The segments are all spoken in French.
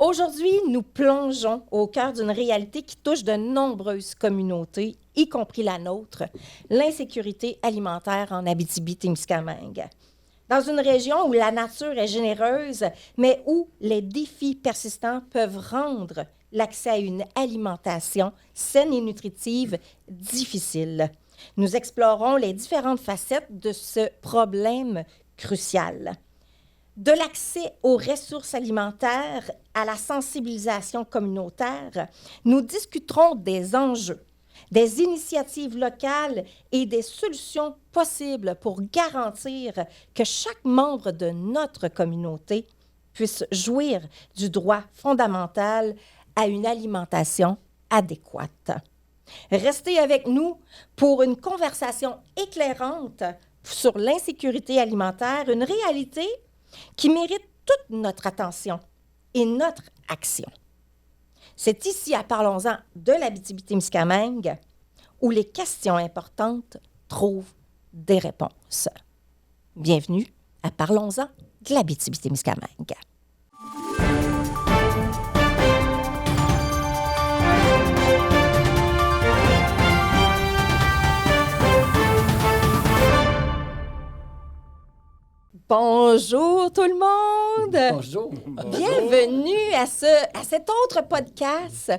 Aujourd'hui, nous plongeons au cœur d'une réalité qui touche de nombreuses communautés, y compris la nôtre, l'insécurité alimentaire en Abitibi-Témiscamingue. Dans une région où la nature est généreuse, mais où les défis persistants peuvent rendre l'accès à une alimentation saine et nutritive difficile. Nous explorons les différentes facettes de ce problème crucial. De l'accès aux ressources alimentaires à la sensibilisation communautaire, nous discuterons des enjeux, des initiatives locales et des solutions possibles pour garantir que chaque membre de notre communauté puisse jouir du droit fondamental à une alimentation adéquate. Restez avec nous pour une conversation éclairante sur l'insécurité alimentaire, une réalité qui mérite toute notre attention et notre action. C'est ici, à Parlons-en de l'Abitibi-Témiscamingue, où les questions importantes trouvent des réponses. Bienvenue à Parlons-en de l'Abitibi-Témiscamingue. Bonjour tout le monde! Bonjour! Bienvenue à cet autre podcast.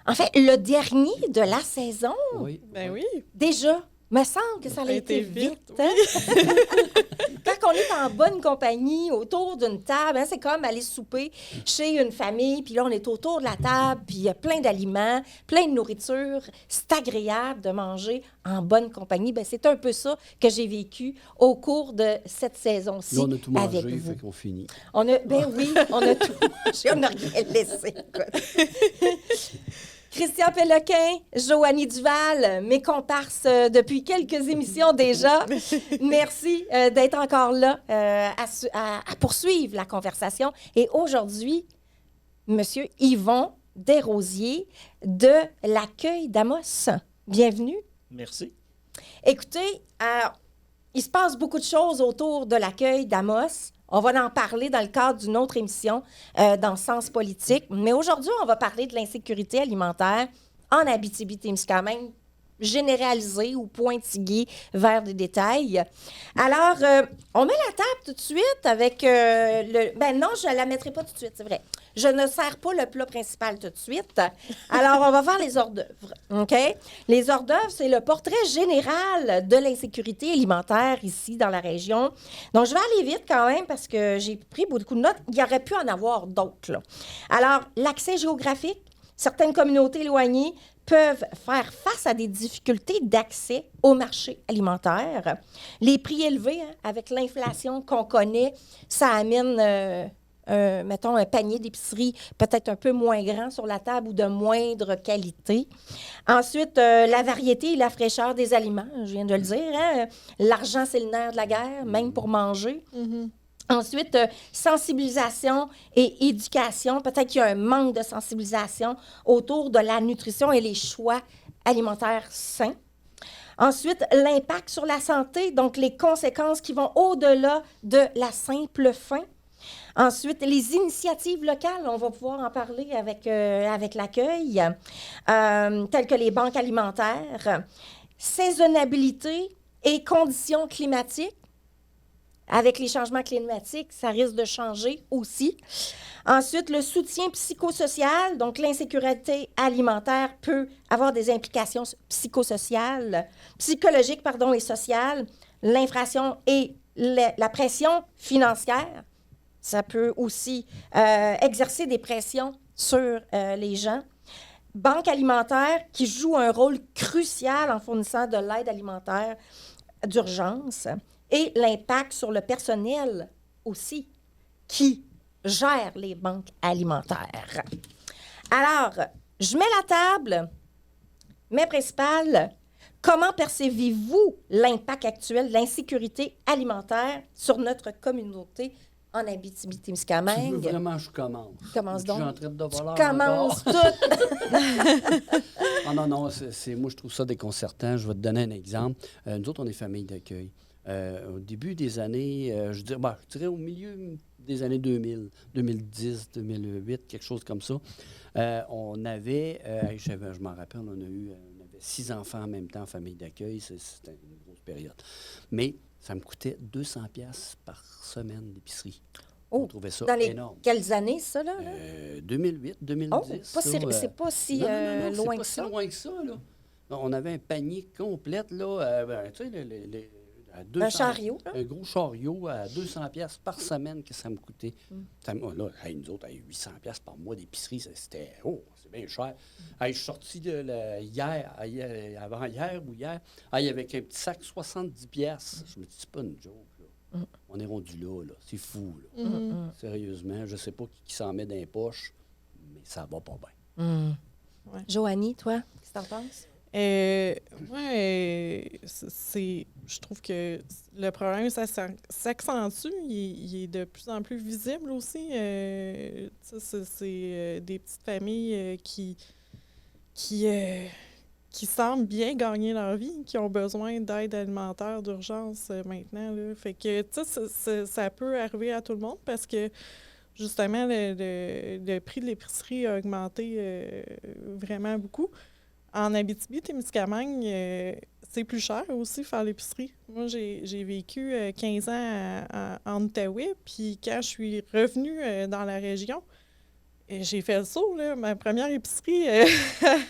En fait, le dernier de la saison. Oui. Ben oui. Déjà, me semble que ça a été vite. Oui. Hein? Quand on est en bonne compagnie, autour d'une table, hein, c'est comme aller souper chez une famille, puis là, on est autour de la table, puis il y a plein d'aliments, plein de nourriture. C'est agréable de manger en bonne compagnie. Ben, c'est un peu ça que j'ai vécu au cours de cette saison-ci. Là, on a tout mangé, avec vous. fait qu'on finit. Ben oui, on a tout mangé, on n'a rien laissé. Christian Péloquin, Joanie Duval, mes comparses depuis quelques émissions déjà. Merci d'être encore là à poursuivre la conversation. Et aujourd'hui, Monsieur Yvon Desrosiers de l'Accueil d'Amos. Bienvenue. Merci. Écoutez, il se passe beaucoup de choses autour de l'Accueil d'Amos. On va en parler dans le cadre d'une autre émission dans Sens politique. Mais aujourd'hui, on va parler de l'insécurité alimentaire en Abitibi-Témiscamingue, généralisée ou pointillée vers des détails. Alors, on met la table tout de suite avec Ben non, je ne la mettrai pas tout de suite, c'est vrai. Je ne sers pas le plat principal tout de suite. Alors, on va faire les hors d'œuvre, OK? Les hors d'œuvre, c'est le portrait général de l'insécurité alimentaire ici dans la région. Donc, je vais aller vite quand même parce que j'ai pris beaucoup de notes. Il y aurait pu en avoir d'autres, là. Alors, l'accès géographique, certaines communautés éloignées peuvent faire face à des difficultés d'accès au marché alimentaire. Les prix élevés, hein, avec l'inflation qu'on connaît, ça amène... mettons, un panier d'épicerie peut-être un peu moins grand sur la table ou de moindre qualité. Ensuite, la variété et la fraîcheur des aliments, je viens de le dire. Hein? L'argent, c'est le nerf de la guerre, même pour manger. Mm-hmm. Ensuite, sensibilisation et éducation. Peut-être qu'il y a un manque de sensibilisation autour de la nutrition et les choix alimentaires sains. Ensuite, l'impact sur la santé, donc les conséquences qui vont au-delà de la simple faim. Ensuite, les initiatives locales, on va pouvoir en parler avec l'accueil, telles que les banques alimentaires, saisonnabilité et conditions climatiques. Avec les changements climatiques, ça risque de changer aussi. Ensuite, le soutien psychosocial, donc l'insécurité alimentaire peut avoir des implications psychologiques et sociales, l'inflation et la pression financière. Ça peut aussi exercer des pressions sur les gens. Banque alimentaire qui joue un rôle crucial en fournissant de l'aide alimentaire d'urgence et l'impact sur le personnel aussi qui gère les banques alimentaires. Alors, je mets la table, mes principales. Comment percevez-vous l'impact actuel de l'insécurité alimentaire sur notre communauté en Abitibi-Témiscamingue? Tu veux vraiment que je commence? Commence donc. Je suis en train de devoir Commence tout. Non, moi, je trouve ça déconcertant. Je vais te donner un exemple. Nous autres, on est famille d'accueil. Au début des années, je dirais au milieu des années 2000, 2010, 2008, quelque chose comme ça, on avait, je m'en rappelle, on avait 6 enfants en même temps en famille d'accueil. C'était une grosse période. Mais ça me coûtait 200 pièces par semaine d'épicerie. On Oh, trouvait ça dans les énorme. quelles années, ça, là? 2008, 2010. Oh, c'est pas si non, loin c'est pas que si ça. loin que ça, là. On avait un panier complet, là, tu sais, à 200, Un chariot, là? un gros chariot à 200 pièces par semaine que ça me coûtait. Là, nous autres, 800 pièces par mois d'épicerie, c'est bien cher. Je suis sorti avant-hier ou hier, avec un petit sac 70 pièces. Je me dis, c'est pas une joke, là. On est rendu là. C'est fou, là. Sérieusement, je sais pas qui s'en met dans les poches, mais ça va pas bien. Ouais. Joanie, toi, qu'est-ce que t'en penses? Je trouve que le problème, ça s'accentue. Il est de plus en plus visible aussi. C'est des petites familles qui semblent bien gagner leur vie, qui ont besoin d'aide alimentaire d'urgence maintenant. Là. Fait que, tu sais, ça peut arriver à tout le monde parce que, justement, le prix de l'épicerie a augmenté vraiment beaucoup. En Abitibi-Témiscamingue, c'est plus cher aussi faire l'épicerie. Moi, j'ai vécu 15 ans en Outaouais, puis quand je suis revenue dans la région, j'ai fait le saut, là. Ma première épicerie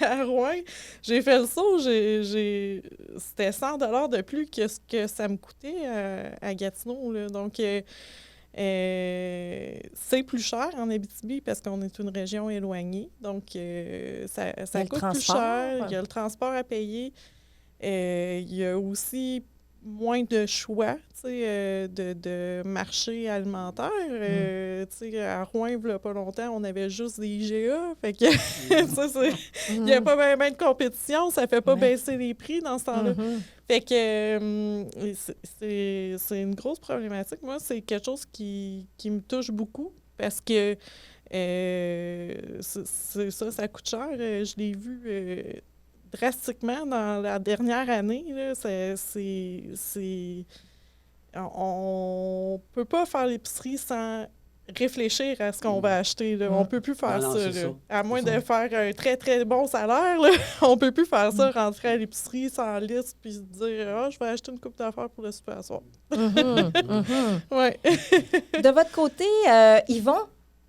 à Rouen, j'ai fait le saut. C'était 100 $ de plus que ce que ça me coûtait à Gatineau, là. Donc, c'est plus cher en Abitibi parce qu'on est une région éloignée. Donc, ça coûte plus cher. Il y a le transport à payer. Il y a aussi moins de choix de marché alimentaire. À Rouen, il n'y a pas longtemps, on avait juste des IGA. Fait que il n'y a pas vraiment de compétition. Ça ne fait pas baisser les prix dans ce temps-là. Fait que c'est une grosse problématique. Moi, c'est quelque chose qui me touche beaucoup parce que ça coûte cher. Je l'ai vu drastiquement dans la dernière année. Là, on peut pas faire l'épicerie sans réfléchir à ce qu'on va acheter. Là. On peut plus faire ça, là. À moins de faire un très, très bon salaire, là, on peut plus faire ça, rentrer à l'épicerie sans liste puis se dire « je vais acheter une coupe d'affaires pour le super soir. » Ouais. De votre côté, Yvon,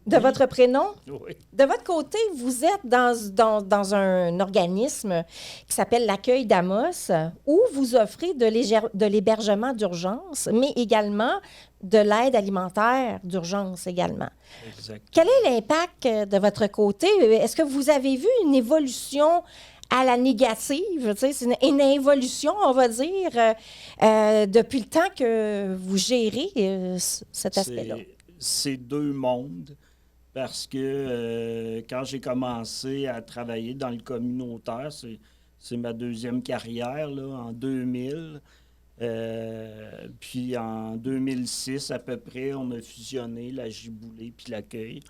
de votre prénom, de votre côté, vous êtes dans un organisme qui s'appelle l'Accueil d'Amos, où vous offrez de l'hébergement d'urgence, mais également de l'aide alimentaire d'urgence également. Exact. Quel est l'impact de votre côté? Est-ce que vous avez vu une évolution à la négative? C'est une évolution, on va dire, depuis le temps que vous gérez cet aspect-là. C'est deux mondes. Parce que quand j'ai commencé à travailler dans le communautaire, c'est ma deuxième carrière, là, en 2000. Puis en 2006, à peu près, on a fusionné la Giboulée puis l'Accueil.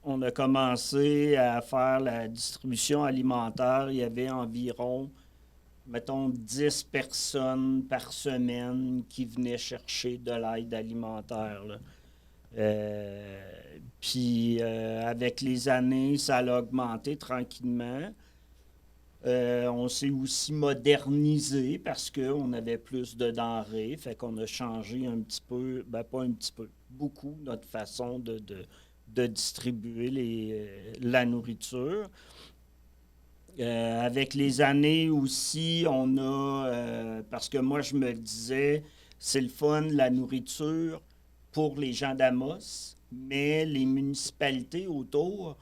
On a commencé à faire la distribution alimentaire. Il y avait environ, mettons, 10 personnes par semaine qui venaient chercher de l'aide alimentaire, là. Puis avec les années, ça a augmenté tranquillement. On s'est aussi modernisé parce qu'on avait plus de denrées. Fait qu'on a changé un petit peu, pas un petit peu, beaucoup notre façon de distribuer la nourriture. Avec les années aussi, on a, parce que moi je me disais, c'est le fun, la nourriture, pour les gens d'Amos, mais les municipalités autour,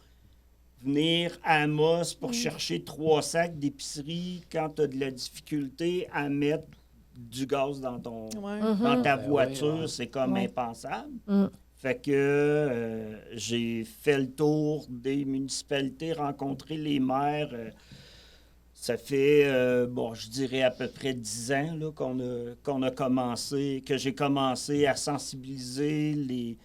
venir à Amos pour chercher 3 sacs d'épicerie quand tu as de la difficulté à mettre du gaz dans ta voiture, c'est comme impensable. Fait que j'ai fait le tour des municipalités, rencontré les maires. Ça fait, je dirais à peu près 10 ans là, qu'on a commencé, que j'ai commencé à sensibiliser les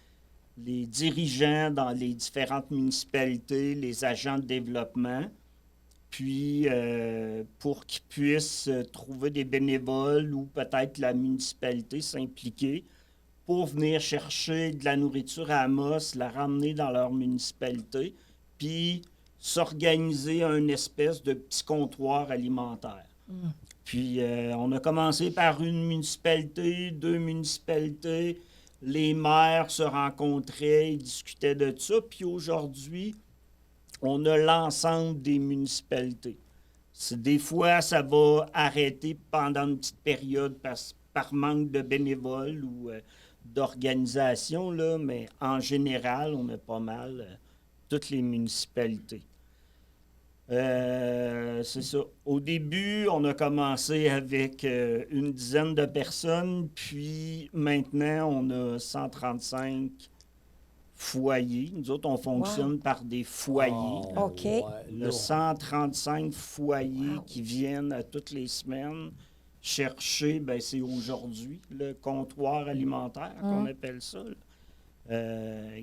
dirigeants dans les différentes municipalités, les agents de développement. puis pour qu'ils puissent trouver des bénévoles ou peut-être la municipalité s'impliquer pour venir chercher de la nourriture à Amos, la ramener dans leur municipalité, puis s'organiser un espèce de petit comptoir alimentaire. Puis on a commencé par une municipalité, 2 municipalités, les maires se rencontraient, ils discutaient de ça, puis aujourd'hui, on a l'ensemble des municipalités. Des fois, ça va arrêter pendant une petite période par manque de bénévoles ou d'organisation, là, mais en général, on a pas mal toutes les municipalités. C'est ça. Au début, on a commencé avec une dizaine de personnes, puis maintenant, on a 135 foyers. Nous autres, on fonctionne par des foyers. Oh, OK. là, Le 135 foyers Wow. qui viennent toutes les semaines chercher, ben c'est aujourd'hui, le comptoir alimentaire qu'on appelle ça, là.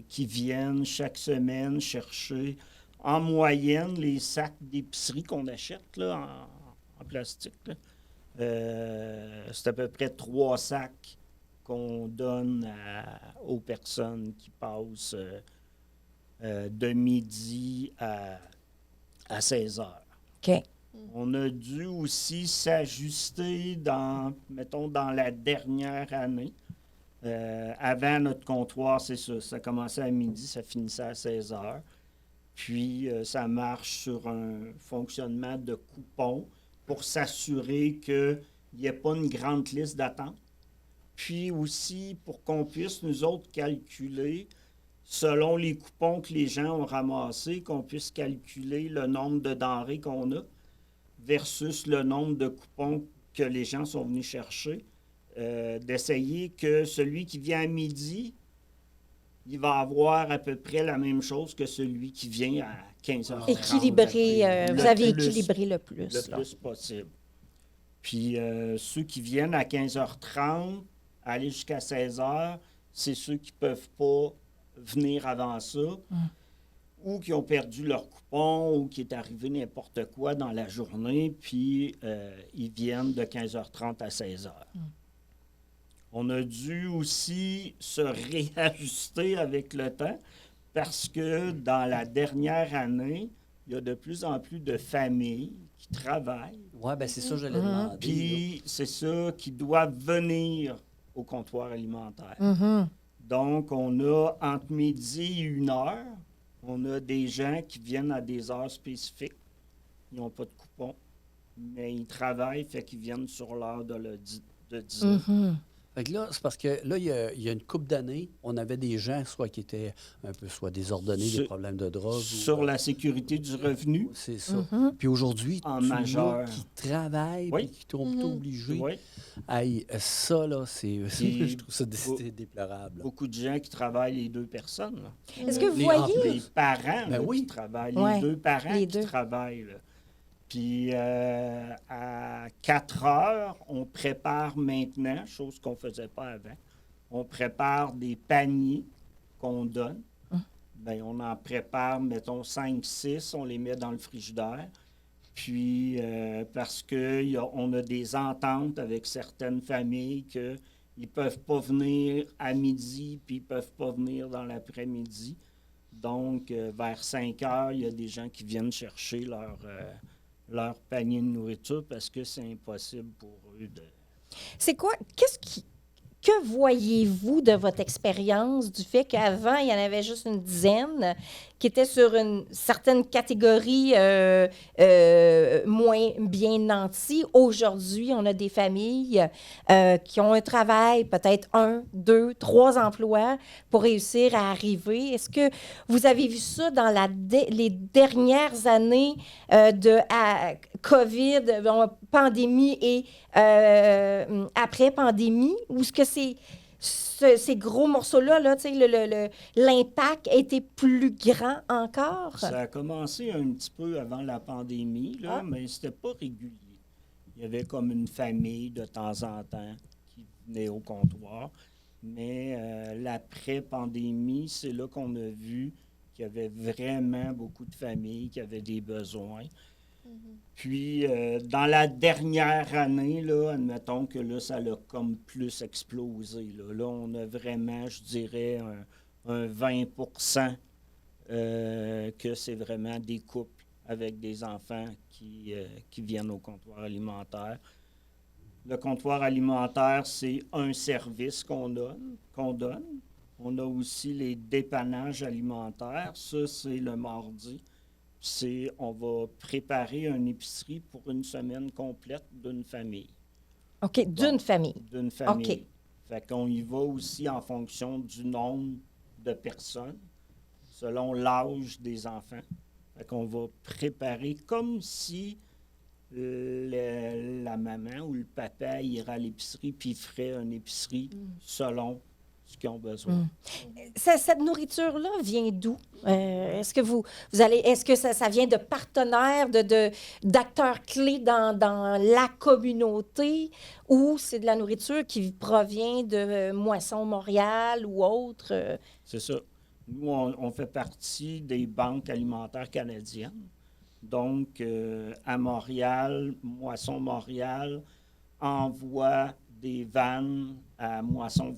Qui viennent chaque semaine chercher en moyenne les sacs d'épicerie qu'on achète là, en plastique. Là. C'est à peu près 3 sacs qu'on donne aux personnes qui passent de midi à 16 heures. OK. On a dû aussi s'ajuster dans la dernière année. Avant notre comptoir, c'est ça. Ça commençait à midi, ça finissait à 16 heures. Puis, ça marche sur un fonctionnement de coupons pour s'assurer qu'il n'y ait pas une grande liste d'attente. Puis aussi, pour qu'on puisse, nous autres, calculer, selon les coupons que les gens ont ramassés, qu'on puisse calculer le nombre de denrées qu'on a versus le nombre de coupons que les gens sont venus chercher. D'essayer que celui qui vient à midi, il va avoir à peu près la même chose que celui qui vient à 15h30. Équilibré, vous avez équilibré le plus. Le là. plus possible. Puis ceux qui viennent à 15h30, aller jusqu'à 16h, c'est ceux qui ne peuvent pas venir avant ça, ou qui ont perdu leur coupon, ou qui est arrivé n'importe quoi dans la journée, puis ils viennent de 15h30 à 16h. On a dû aussi se réajuster avec le temps parce que dans la dernière année, il y a de plus en plus de familles qui travaillent. ouais, ben c'est ça que j'allais demander. Puis c'est ça qui doivent venir au comptoir alimentaire. Mhm. Donc, on a entre midi et 1h, on a des gens qui viennent à des heures spécifiques. Ils n'ont pas de coupon, mais ils travaillent, fait qu'ils viennent sur l'heure de 10 heures. Mhm. Fait que là, c'est parce que là, il y a une couple d'années, on avait des gens soit qui étaient un peu soit désordonnés, des problèmes de drogue. Sur la sécurité du revenu. C'est ça. Mhm. Puis aujourd'hui, En tu vois majeur. qui travaillent, Oui. puis qui sont plutôt obligés. Oui. Hey, ça, là, Puis, je trouve ça déplorable. là. Beaucoup de gens qui travaillent les 2 personnes. Là. Est-ce que vous Les voyez... Les parents Ben là, oui. qui travaillent, Ouais, les 2 parents les qui deux. travaillent. Là. Puis à 4 heures, on prépare maintenant, chose qu'on ne faisait pas avant, on prépare des paniers qu'on donne. Bien, on en prépare, mettons, 5-6, on les met dans le frigidaire. Puis, parce qu'on a des ententes avec certaines familles qu'ils ne peuvent pas venir à midi, puis ils ne peuvent pas venir dans l'après-midi. Donc, vers 5 heures, il y a des gens qui viennent chercher leur panier de nourriture parce que c'est impossible pour eux de... C'est quoi? Que voyez-vous de votre expérience du fait qu'avant, il y en avait juste une dizaine qui étaient sur une certaine catégorie moins bien nantie? Aujourd'hui, on a des familles qui ont un travail, peut-être 1, 2, 3 emplois pour réussir à arriver. Est-ce que vous avez vu ça dans les dernières années de COVID, pandémie et après-pandémie? Ou est-ce que ces gros morceaux-là, là, tu sais, l'impact a été plus grand encore? Ça a commencé un petit peu avant la pandémie, là, mais c'était pas régulier. Il y avait comme une famille de temps en temps qui venait au comptoir. Mais l'après-pandémie, c'est là qu'on a vu qu'il y avait vraiment beaucoup de familles qui avaient des besoins. Puis, dans la dernière année, là, admettons que là, ça l'a comme plus explosé. Là, on a vraiment, je dirais, un 20 que c'est vraiment des couples avec des enfants qui viennent au comptoir alimentaire. Le comptoir alimentaire, c'est un service qu'on donne. On a aussi les dépannages alimentaires. Ça, c'est le mardi. On va préparer une épicerie pour une semaine complète d'une famille. OK, d'une famille. D'une famille. OK. Fait qu'on y va aussi en fonction du nombre de personnes, selon l'âge des enfants. Fait qu'on va préparer comme si la maman ou le papa irait à l'épicerie puis il ferait une épicerie selon ce qu'ils ont besoin. Cette nourriture-là vient d'où? Est-ce que est-ce que ça vient de partenaires, d'acteurs clés dans la communauté, ou c'est de la nourriture qui provient de Moisson Montréal ou autre? C'est ça. Nous, on fait partie des banques alimentaires canadiennes. Donc, à Montréal, Moisson Montréal envoie des vannes à Moisson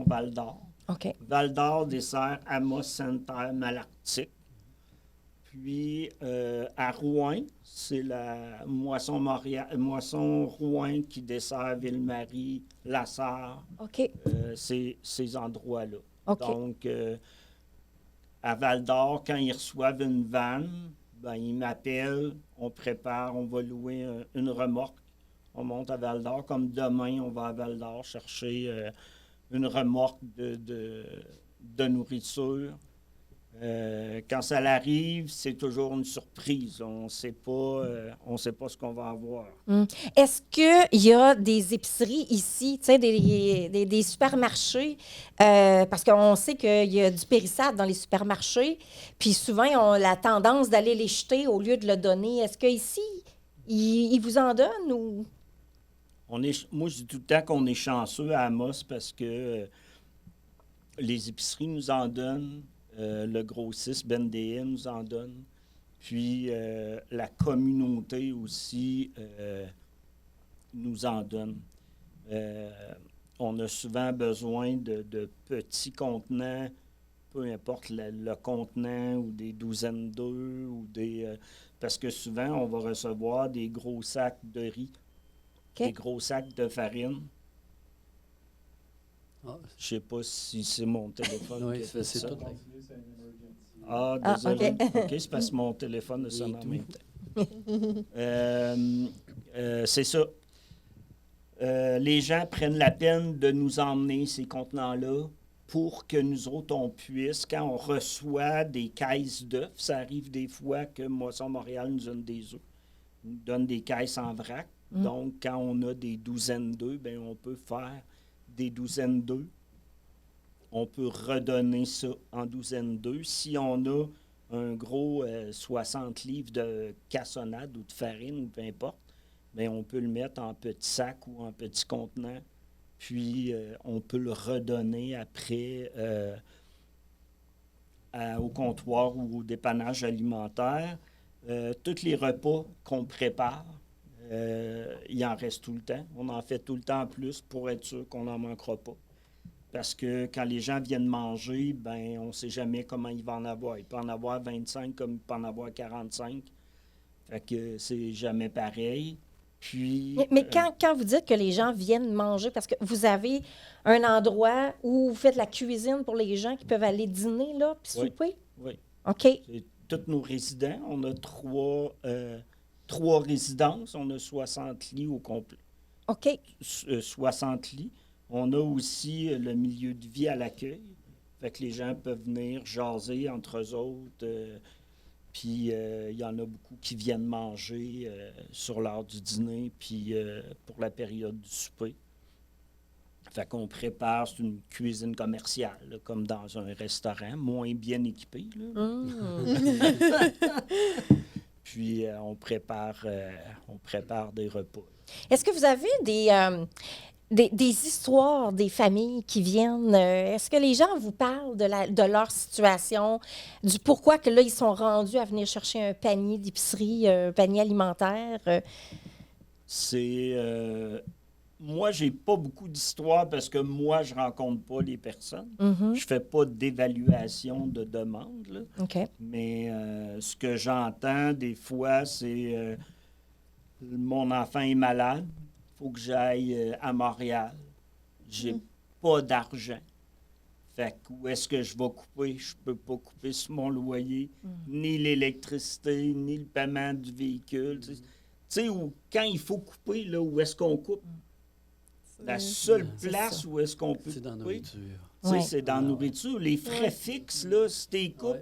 Val-d'Or. OK. Val-d'Or dessert Amos, Sainte-Terre, Malartic. Puis, à Rouen, c'est la Moisson Rouen qui dessert Ville-Marie, La Sarre. OK. Ces endroits-là. OK. Donc, à Val-d'Or, quand ils reçoivent une vanne, ben, ils m'appellent, on prépare, on va louer une remorque. On monte à Val-d'Or. Comme demain, on va à Val-d'Or chercher une remorque de nourriture. Quand ça arrive, c'est toujours une surprise. On ne sait pas ce qu'on va avoir. Est-ce qu'il y a des épiceries ici, tu sais, des supermarchés? Parce qu'on sait qu'il y a du périssable dans les supermarchés, puis souvent, ils ont la tendance d'aller les jeter au lieu de le donner. Est-ce qu'ici, ils vous en donnent ou... Moi, je dis tout le temps qu'on est chanceux à Amos parce que les épiceries nous en donnent, le grossiste Ben DM nous en donne, puis la communauté aussi nous en donne. On a souvent besoin de petits contenants, peu importe le contenant, ou des douzaines d'œufs, ou parce que souvent, on va recevoir des gros sacs de riz. Okay. Des gros sacs de farine. Je ne sais pas si c'est mon téléphone qui fait ça. Tout. Désolé. OK. OK, c'est parce que mon téléphone sonne en même temps. C'est ça. Les gens prennent la peine de nous emmener ces contenants-là pour que nous autres, on puisse, quand on reçoit des caisses d'œufs, ça arrive des fois que Moisson Montréal nous donne des œufs, nous donne des caisses en vrac. Donc, quand on a des douzaines d'œufs, bien, on peut faire des douzaines d'œufs. On peut redonner ça en douzaines d'œufs. Si on a un gros 60 livres de cassonade ou de farine, ou peu importe, bien, on peut le mettre en petit sac ou en petit contenant. Puis, on peut le redonner après au comptoir ou au dépannage alimentaire. Tous les repas qu'on prépare, il en reste tout le temps. On en fait tout le temps plus pour être sûr qu'on n'en manquera pas. Parce que quand les gens viennent manger, ben on ne sait jamais comment il va en avoir. Il peut en avoir 25 comme il peut en avoir 45. Fait que c'est jamais pareil. Puis, Mais quand vous dites que les gens viennent manger, parce que vous avez un endroit où vous faites la cuisine pour les gens qui peuvent aller dîner, là, puis souper? Oui. OK. C'est tous nos résidents. On a trois résidences. On a 60 lits au complet. OK. 60 lits. On a aussi le milieu de vie à l'accueil. Fait que les gens peuvent venir jaser entre eux autres. Puis il y en a beaucoup qui viennent manger sur l'heure du dîner, puis pour la période du souper. Fait qu'on prépare, c'est une cuisine commerciale, là, comme dans un restaurant, moins bien équipé. Puis on prépare des repas. Est-ce que vous avez des histoires des familles qui viennent. Est-ce que les gens vous parlent de leur situation, du pourquoi que là, ils sont rendus à venir chercher un panier d'épicerie, un panier alimentaire? C'est... moi, j'ai pas beaucoup d'histoires parce que moi, je rencontre pas les personnes. Mhm. Je fais pas d'évaluation de demande, là. OK. Mais ce que j'entends des fois, c'est mon enfant est malade, il faut que j'aille à Montréal. J'ai pas d'argent. Fait que où est-ce que je vais couper? Je peux pas couper sur mon loyer, ni l'électricité, ni le paiement du véhicule. Tu sais, quand il faut couper, là, où est-ce qu'on coupe? La seule C'est place ça. où est-ce qu'on peut C'est dans la couper, nourriture. tu sais, Ouais. c'est dans la nourriture. Les frais fixes, là, si tu les coupes,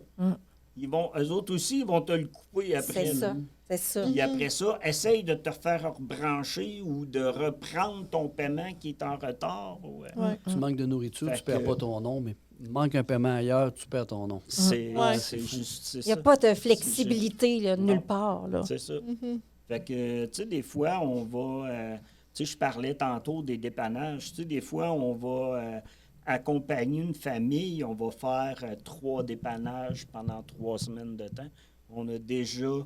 eux autres aussi, ils vont te le couper après. C'est ça. là. C'est ça. Puis après ça, essaye de te faire rebrancher ou de reprendre ton paiement qui est en retard. Ouais. Tu manques de nourriture, Fait tu perds que- pas ton nom, mais manque un paiement ailleurs, tu perds ton nom. C'est Ouais. c'est juste c'est Il n'y a ça. pas de flexibilité là, nulle Non. part. Là. C'est ça. Mhm. Fait que, tu sais, des fois, on va... tu sais, je parlais tantôt des dépannages. Tu sais, des fois, on va accompagner une famille, on va faire 3 dépannages pendant 3 semaines de temps. On a déjà,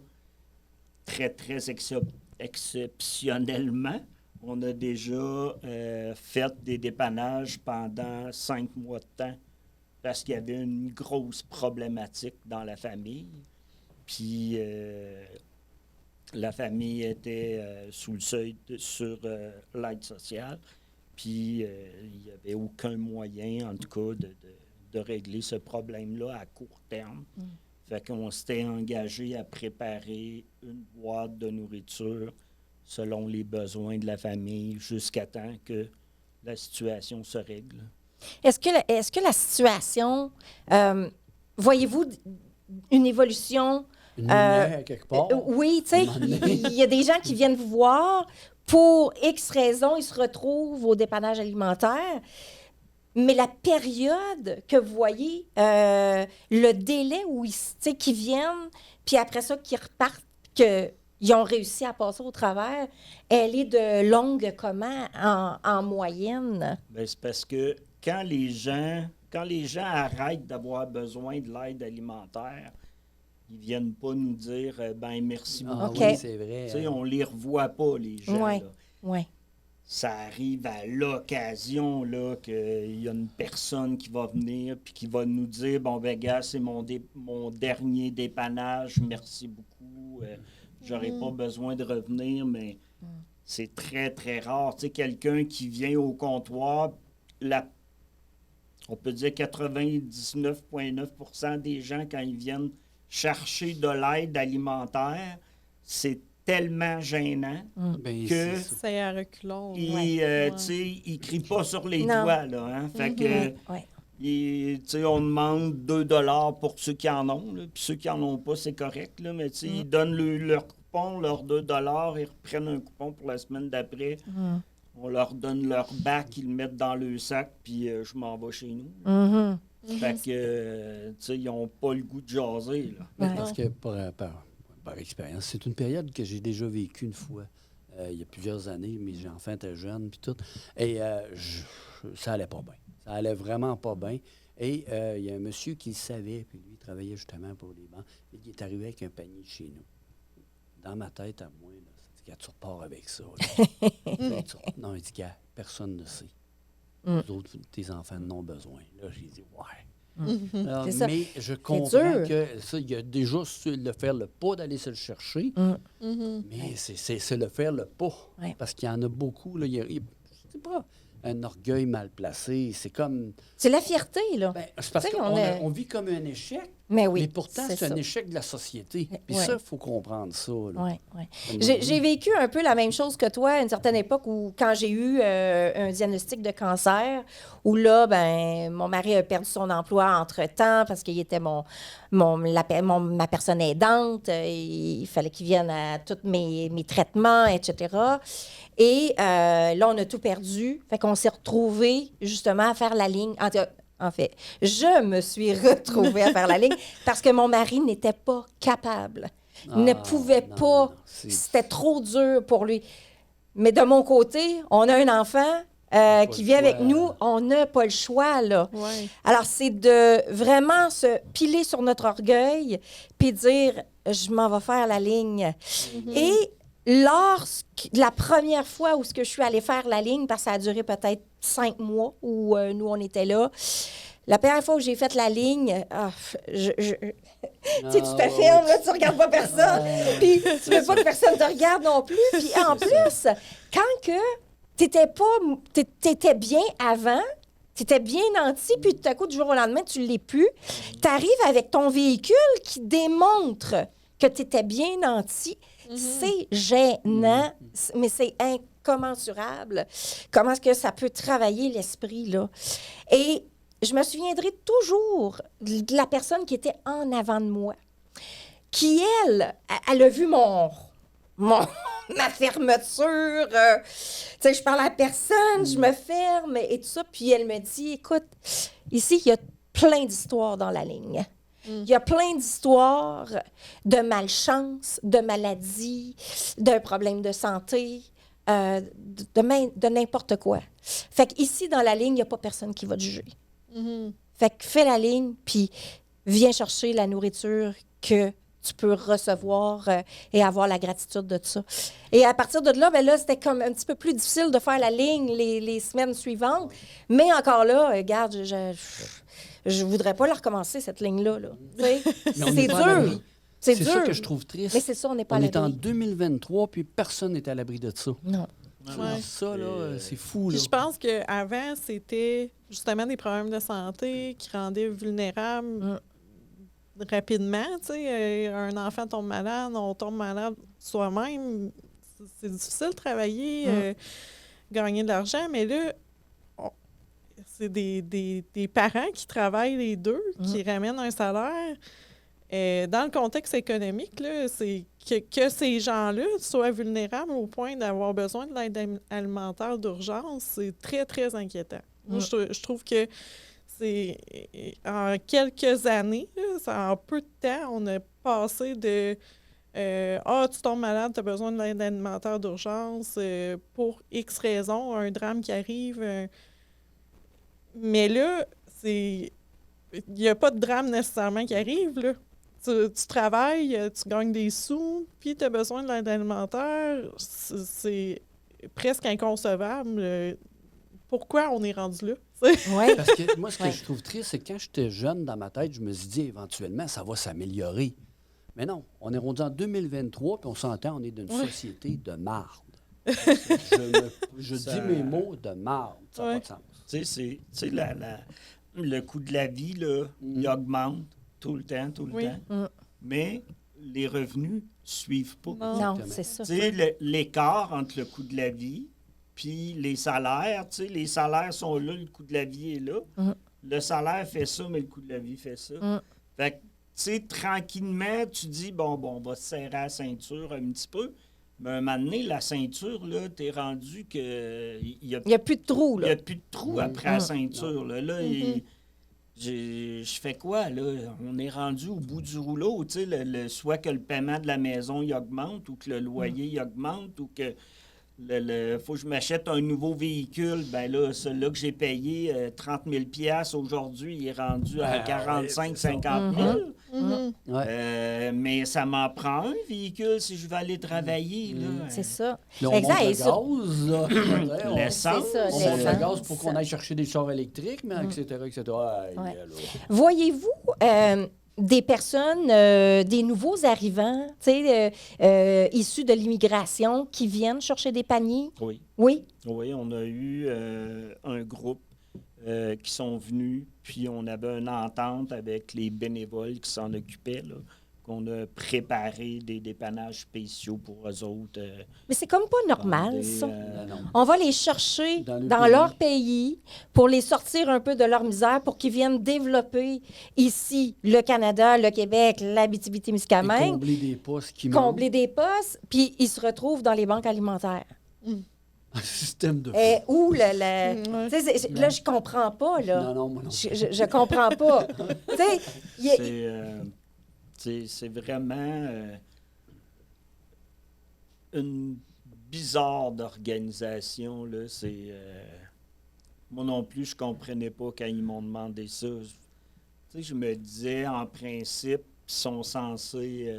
très, très exceptionnellement, on a déjà fait des dépannages pendant 5 mois de temps parce qu'il y avait une grosse problématique dans la famille. Puis... la famille était sous le seuil sur l'aide sociale. Puis il n'y avait aucun moyen, en tout cas, de régler ce problème-là à court terme. Fait qu'on s'était engagé à préparer une boîte de nourriture selon les besoins de la famille jusqu'à temps que la situation se règle. Est-ce que la situation, voyez-vous une évolution? Une lumière quelque part. Oui, tu sais, il y a des gens qui viennent vous voir pour X raisons, ils se retrouvent au dépannage alimentaire. Mais la période que vous voyez, le délai où qu'ils viennent, puis après ça, qu'ils repartent, qu'ils ont réussi à passer au travers, elle est de longue comment en moyenne? Bien, c'est parce que quand les gens arrêtent d'avoir besoin de l'aide alimentaire, ils viennent pas nous dire ben merci beaucoup. Ah OK. oui, c'est vrai. Tu sais, on les revoit pas, les gens. Ouais. là. Oui. Ça arrive à l'occasion là qu'il y a une personne qui va venir puis qui va nous dire bon ben gars, c'est mon dernier dépannage, merci beaucoup. J'aurais pas besoin de revenir, mais c'est très très rare. Tu sais, quelqu'un qui vient au comptoir, on peut dire 99,9% des gens quand ils viennent chercher de l'aide alimentaire, c'est tellement gênant Ben, que c'est ça. C'est à reculons. ils Ouais. tu sais, ils crient pas sur les Non. doigts. Là, hein? Fait que, Ouais. tu sais, on demande 2$ pour ceux qui en ont. Là, puis ceux qui en ont pas, c'est correct. Là, mais tu sais, ils donnent leur coupon, leurs 2$, ils reprennent un coupon pour la semaine d'après. On leur donne leur bac, ils le mettent dans le sac, puis je m'en vais chez nous. Mhm. Fait que, tu sais, ils n'ont pas le goût de jaser. Là. Ouais. Parce que par expérience, c'est une période que j'ai déjà vécue une fois, il y a plusieurs années. Mes enfants étaient jeunes, puis tout. Et ça allait pas bien. Ça allait vraiment pas bien. Et il y a un monsieur qui le savait, puis lui, il travaillait justement pour les banques. Et il est arrivé avec un panier chez nous. Dans ma tête, à moi, là, c'est dit, tu repars avec ça. Là. Non, il dit, gars, personne ne sait. Les autres, tes enfants en ont besoin. Là, j'ai dit, ouais. Alors, C'est ça. mais je comprends dur. que ça, il y a déjà su le faire le pas d'aller se le chercher, Mhm. mais c'est le faire le pas. Ouais. Parce qu'il y en a beaucoup. Là, je sais pas, un orgueil mal placé. C'est comme. C'est la fierté, là. Ben, c'est parce Tu sais, qu'on on on vit comme un échec, mais oui. mais pourtant, c'est un ça. échec de la société. Puis Ouais. ça, il faut comprendre ça. là. Ouais, ouais. J'ai vécu un peu la même chose que toi à une certaine époque où, quand j'ai eu un diagnostic de cancer, où là, ben, mon mari a perdu son emploi entre-temps parce qu'il était ma personne aidante. Il fallait qu'il vienne à tous mes traitements, etc. Et là, on a tout perdu. Fait qu'on s'est retrouvés justement à faire la ligne. En fait, je me suis retrouvée à faire la ligne parce que mon mari n'était pas capable. Ne Ah, pouvait non, pas. non, c'est- C'était trop dur pour lui. Mais de mon côté, on a un enfant. pas qui le vit avec choix. nous, on n'a pas le choix, là. Ouais. Alors, c'est de vraiment se piler sur notre orgueil puis dire, je m'en vais faire la ligne. Et la première fois où ce que je suis allée faire la ligne, parce que ça a duré peut-être 5 mois où nous, on était là, la première fois où j'ai fait la ligne, tu sais, tu te filmes, là, tu regardes pas personne, puis tu veux pas que personne te regarde non plus. Puis en plus, quand que t'étais bien avant, t'étais bien nanti, puis tout à coup, du jour au lendemain, tu l'es plus, t'arrives avec ton véhicule qui démontre que t'étais bien nanti. C'est gênant, mais c'est incommensurable. Comment est-ce que ça peut travailler l'esprit, là? Et je me souviendrai toujours de la personne qui était en avant de moi, qui, elle a vu ma fermeture. Tu sais, je parle à personne, je me ferme et tout ça. Puis elle me dit, écoute, ici, il y a plein d'histoires dans la ligne. Il y a plein d'histoires de malchance, de maladie, d'un problème de santé, de n'importe quoi. Fait qu'ici, dans la ligne, il n'y a pas personne qui va te juger. Fait que fais la ligne, puis viens chercher la nourriture que tu peux recevoir et avoir la gratitude de ça. Et à partir de là, ben là, c'était comme un petit peu plus difficile de faire la ligne les semaines suivantes. Mais encore là, regarde, je voudrais pas la recommencer, cette ligne-là. Là. Mais on C'est n'est pas à l'abri. dur. C'est dur. ça que je trouve triste. Mais c'est ça, on n'est pas On à est en l'abri. 2023, puis personne n'est à l'abri de ça. Non. Ouais. Ça, là, c'est fou. Là. Puis je pense qu'avant, c'était justement des problèmes de santé qui rendaient vulnérables rapidement. Tu sais, un enfant tombe malade, on tombe malade soi-même. C'est difficile de travailler, gagner de l'argent, mais là, c'est des parents qui travaillent les deux, qui ramènent un salaire. Dans le contexte économique, là, c'est que ces gens-là soient vulnérables au point d'avoir besoin de l'aide alimentaire d'urgence, c'est très, très inquiétant. Moi, je trouve que c'est en quelques années, là, en peu de temps, on a passé de tu tombes malade, tu as besoin de l'aide alimentaire d'urgence pour X raisons, un drame qui arrive. Mais là, il n'y a pas de drame nécessairement qui arrive, là. Tu travailles, tu gagnes des sous, puis tu as besoin de l'aide alimentaire. C'est presque inconcevable. Pourquoi on est rendu là? Ouais. Parce que moi, ce que je trouve triste, c'est que quand j'étais jeune, dans ma tête, je me suis dit, éventuellement, ça va s'améliorer. Mais non, on est rendu en 2023, puis on s'entend, on est d'une société de marde. Je dis mes mots de marde. Ça n'a pas de sens. Tu sais, le coût de la vie, là, il augmente tout le temps. Mais les revenus ne suivent pas. Non, c'est ça. Tu sais, l'écart entre le coût de la vie puis les salaires, tu sais, les salaires sont là, le coût de la vie est là. Le salaire fait ça, mais le coût de la vie fait ça. Fait que, tu sais, tranquillement, tu dis, bon, on va se serrer la ceinture un petit peu. Mais un moment donné, la ceinture, là, t'es rendu que... Il n'y a plus de trous, il là. n'y a plus de trou après la ceinture. Là, je fais quoi, là? On est rendu au bout du rouleau, tu sais, soit que le paiement de la maison il augmente ou que le loyer il augmente ou que faut que je m'achète un nouveau véhicule. Ben là, celui-là que j'ai payé 30 000 $ aujourd'hui, il est rendu à 45 50 000 mais ça m'en prend un véhicule si je veux aller travailler. Là. C'est ça. Là, on Exact. monte Et le ça- gaz, là. L'essence. C'est ça, On monte le l'essence. gaz pour qu'on aille chercher des chars électriques, mais etc., etc. Aïe, Ouais. là. Voyez-vous des personnes, des nouveaux arrivants, tu sais, issus de l'immigration qui viennent chercher des paniers? Oui. Oui? Oui, on a eu un groupe qui sont venus, puis on avait une entente avec les bénévoles qui s'en occupaient, là, qu'on a préparé des dépannages spéciaux pour eux autres. Mais c'est comme pas normal, dans des, ça. Non. On va les chercher Dans le dans pays. leur pays pour les sortir un peu de leur misère, pour qu'ils viennent développer ici le Canada, le Québec, Et l'Abitibi-Témiscamingue, combler des postes qui combler des postes, puis ils se retrouvent dans les banques alimentaires. Un système de... Où Ouais. tu sais, là, je comprends pas, là. Non, moi non. Je comprends pas. Tu sais, c'est vraiment une bizarre d'organisation. Là. Moi non plus, je comprenais pas quand ils m'ont demandé ça. Tu sais, je me disais, en principe, ils sont censés...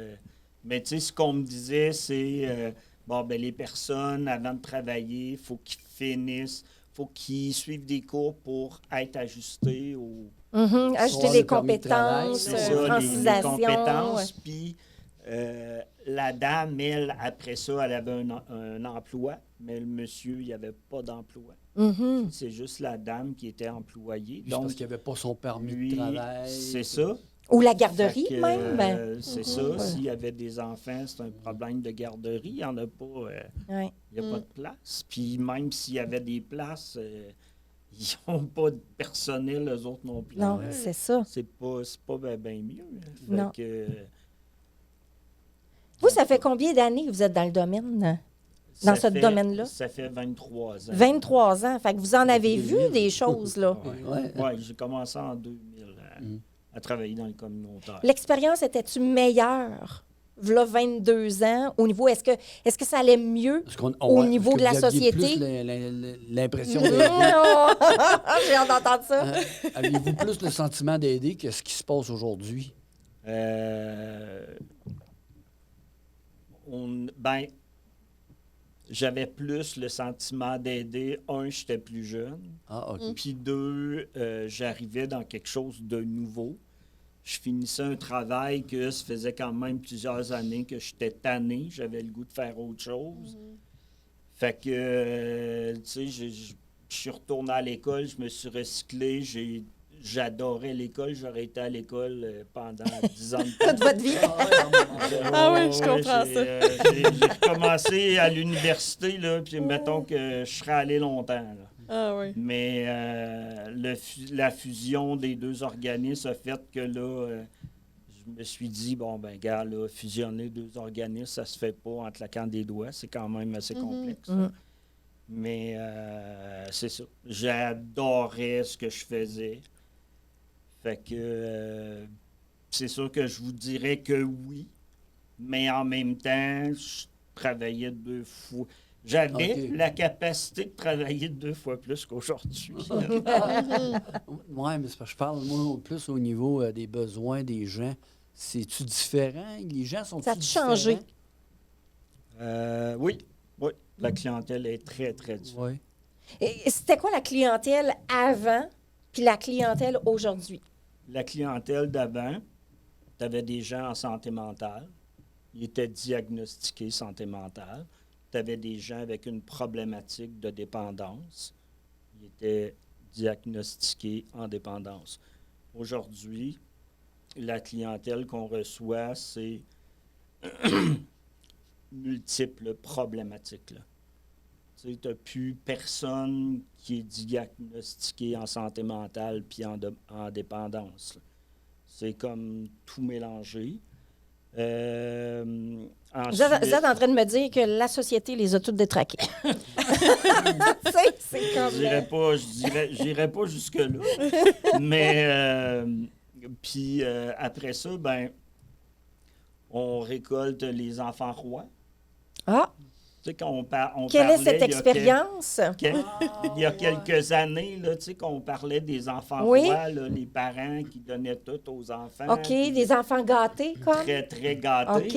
mais tu sais, ce qu'on me disait, c'est... bon, ben les personnes, avant de travailler, il faut qu'ils finissent, il faut qu'ils suivent des cours pour être ajustés au... Ajouter Avoir les le permis de travail, compétences, C'est ça, les francisation. compétences. Puis la dame, elle, après ça, elle avait un emploi, mais le monsieur, il n'y avait pas d'emploi. Mhm. C'est juste la dame qui était employée. Juste parce Donc, qu'il n'y avait pas son permis lui, de travail. c'est ça. Ou la garderie, Fait que, même. c'est ça. S'il y avait des enfants, c'est un problème de garderie. Il n'y en a pas. Ouais. Il n'y a pas de place. Puis même s'il y avait des places, ils n'ont pas de personnel, eux autres non plus. Non, c'est ça. C'est pas bien mieux. Fait Non. que, Vous, ça fait combien d'années que vous êtes dans le domaine? ça Dans ce fait- domaine-là? Ça fait 23 ans. 23 ans. Fait que vous en avez Depuis vu 2000. des choses, là. Ouais. Ouais, j'ai commencé en 2000 à travailler dans le communautaire. L'expérience était-tu meilleure, v'là 22 ans, au niveau, est-ce que ça allait mieux? Parce qu'on- Au ouais, niveau parce de la que vous aviez société? plus l'impression Non! J'ai hâte d'entendre ça. Aviez-vous plus le sentiment d'aider que ce qui se passe aujourd'hui? Ben, j'avais plus le sentiment d'aider. Un, j'étais plus jeune. Ah, OK. Puis deux, j'arrivais dans quelque chose de nouveau. Je finissais un travail que ça faisait quand même plusieurs années que j'étais tanné. J'avais le goût de faire autre chose. Fait que, tu sais, je suis retourné à l'école, je me suis recyclé, j'adorais l'école. J'aurais été à l'école pendant 10 ans de temps. Toute votre vie. Ah oui, je comprends ça. J'ai recommencé à l'université, là, puis mettons que je serais allé longtemps, là. Ah oui. Mais la fusion des deux organismes a fait que là, je me suis dit, bon, ben, gars, là, fusionner deux organismes, ça se fait pas en claquant des doigts. C'est quand même assez complexe. Mhm. Mais c'est ça. J'adorais ce que je faisais. Fait que c'est sûr que je vous dirais que oui. Mais en même temps, je travaillais 2 fois. J'avais OK. la capacité de travailler 2 fois plus qu'aujourd'hui. Oui, mais c'est parce que je parle, moi, plus au niveau des besoins des gens. C'est-tu différent? Les gens sont Ça a-tu changé? Oui. La clientèle est très, très différente. Oui. Et c'était quoi la clientèle avant puis la clientèle aujourd'hui? La clientèle d'avant, tu avais des gens en santé mentale. Ils étaient diagnostiqués santé mentale. Tu avais des gens avec une problématique de dépendance. Ils étaient diagnostiqués en dépendance. Aujourd'hui, la clientèle qu'on reçoit, c'est multiples problématiques. Tu n'as plus personne qui est diagnostiqué en santé mentale puis en dépendance, là. C'est comme tout mélangé. Vous êtes en train de me dire que la société les a toutes détraqués. C'est comme... J'irais pas jusque-là. Mais, puis après ça, ben, on récolte les enfants rois. Ah, Tu sais, on quelle est parlait cette expérience? Il y a quelques années, là, tu sais, qu'on parlait des enfants Oui. rois, là, les parents qui donnaient tout aux enfants. OK, puis des enfants gâtés, comme? très, très gâtés. OK.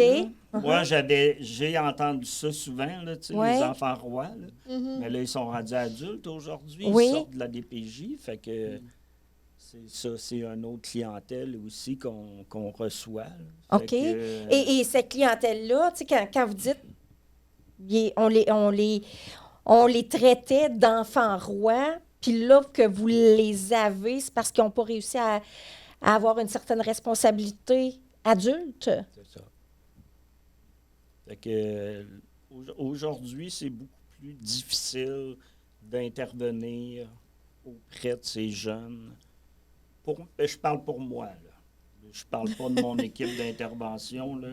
Là. Moi, j'ai entendu ça souvent, là, tu sais, Ouais. les enfants rois. Là. Mais là, ils sont rendus adultes aujourd'hui. Oui. Ils sortent de la DPJ. Fait que c'est une autre clientèle aussi qu'on reçoit. Là. Fait OK. que, Et cette clientèle-là, tu sais, quand vous dites on les traitait d'enfants rois, puis là, que vous les avez, c'est parce qu'ils n'ont pas réussi à avoir une certaine responsabilité adulte? C'est ça. Fait que aujourd'hui, c'est beaucoup plus difficile d'intervenir auprès de ces jeunes. Je parle pour moi, là. Je parle pas de mon équipe d'intervention, là.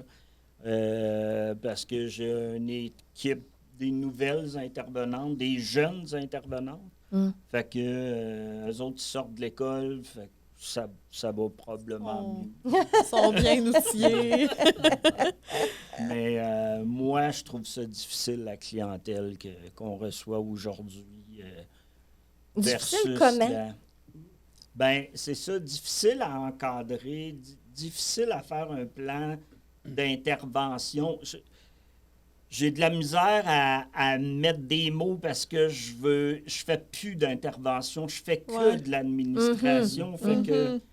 Parce que j'ai une équipe des nouvelles intervenantes, des jeunes intervenantes. Fait que eux autres, ils sortent de l'école, fait que ça va probablement mieux. Ils sont bien outillés. Mais moi, je trouve ça difficile, la clientèle qu'on reçoit aujourd'hui. Difficile versus comment? Ben, c'est ça, difficile à encadrer, difficile à faire un plan d'intervention. J'ai de la misère à mettre des mots parce que je fais plus d'intervention, je fais que Ouais. de l'administration. Fait que, Mhm. tu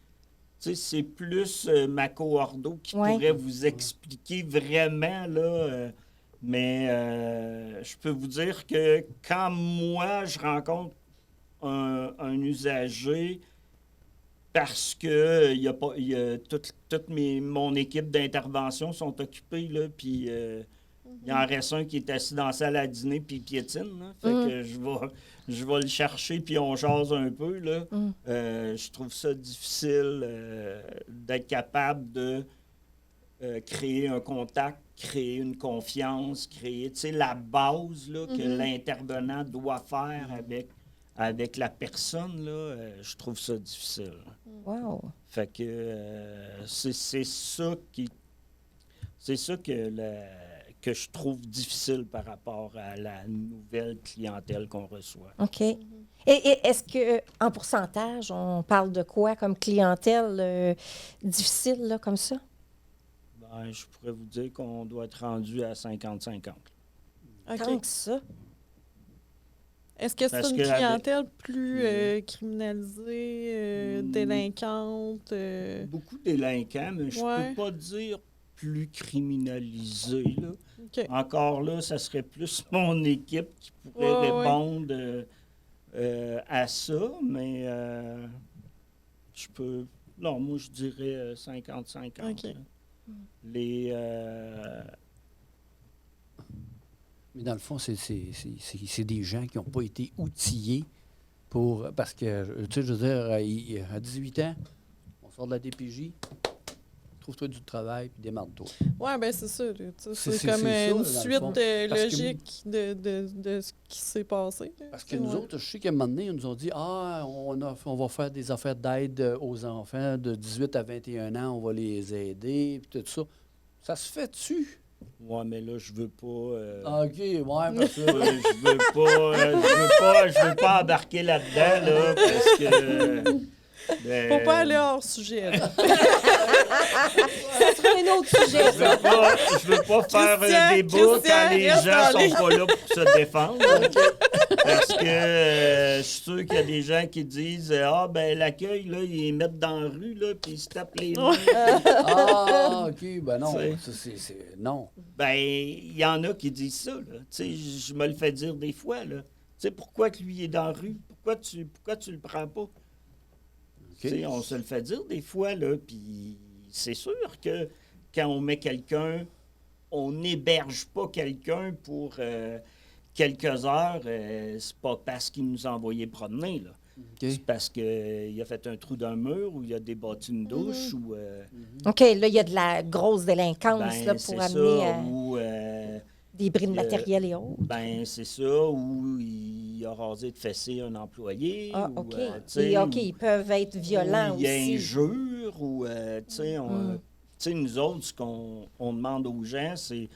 sais, c'est plus ma coordo qui Ouais. pourrait vous expliquer vraiment, là. Mais je peux vous dire que quand moi, je rencontre un usager, parce que mon équipe d'intervention sont occupées, là, puis il en reste un qui est assis dans la salle à dîner puis il piétine. Là. Fait que je vais le chercher puis on jase un peu. Là. Je trouve ça difficile d'être capable de créer un contact, créer une confiance, créer la base là, que l'intervenant doit faire avec la personne. Là, je trouve ça difficile. Wow. Fait que c'est ça que je trouve difficile par rapport à la nouvelle clientèle qu'on reçoit. OK. Et est-ce que, en pourcentage, on parle de quoi comme clientèle difficile, là, comme ça? Ben, je pourrais vous dire qu'on doit être rendu à 50-50. OK. Tant que ça. Est-ce que c'est Parce une que clientèle plus criminalisée, délinquante? Beaucoup de délinquants, mais je Ouais. peux pas dire plus criminalisés. Là. OK. Encore là, ça serait plus mon équipe qui pourrait Ouais, ouais. répondre à ça, mais je peux... Non, moi, je dirais 50-50. OK. là. Les... Mais dans le fond, c'est des gens qui n'ont pas été outillés pour... Parce que, tu sais, je veux dire, à 18 ans, on sort de la DPJ, trouve-toi du travail, puis démarre-toi. Ouais, ben c'est ça. Là, C'est c'est comme ça, une dans le suite fond. Parce que- logique de ce qui s'est passé. Là, Parce que nous autres, je sais qu'à un moment donné, ils nous ont dit « Ah, on va faire des affaires d'aide aux enfants de 18 à 21 ans, on va les aider, puis tout ça. » Ça se fait-tu? Ouais, mais là, je veux pas... OK, ouais, parce que... je veux pas embarquer là-dedans, là, parce que... Faut pas aller hors sujet. Là. Ça serait un autre sujet, ça. Je veux pas faire un Christian, débat quand les reste gens dans sont les- pas là pour se défendre. Parce que je suis sûr qu'il y a des gens qui disent Ah, ben l'accueil, là, ils les mettent dans la rue, là, puis ils se tapent les mains. Ah, OK, ben non, Tu ça, non. Ben, il y en a qui disent ça, là. Tu sais, je me le fais dire des fois, là. Tu sais, pourquoi que lui est dans la rue? Pourquoi tu le prends pas? Tu sais, on se le fait dire des fois, là, puis c'est sûr que quand on met quelqu'un, on n'héberge pas quelqu'un pour quelques heures, c'est pas parce qu'il nous a envoyé promener, là. OK. C'est parce qu'il a fait un trou dans le mur ou il a débattu une douche ou... OK, là, il y a de la grosse délinquance ben, là, c'est pour ça, amener ou... des bris de il y a- matériel et autres. ben, c'est ça, ou il a rasé de fesser un employé. Ah, ou, OK. tu sais, Et OK, ou- ils peuvent être violents ou il y a aussi. injure, ou, tu sais, Mm. tu sais, nous autres, ce qu'on demande aux gens, c'est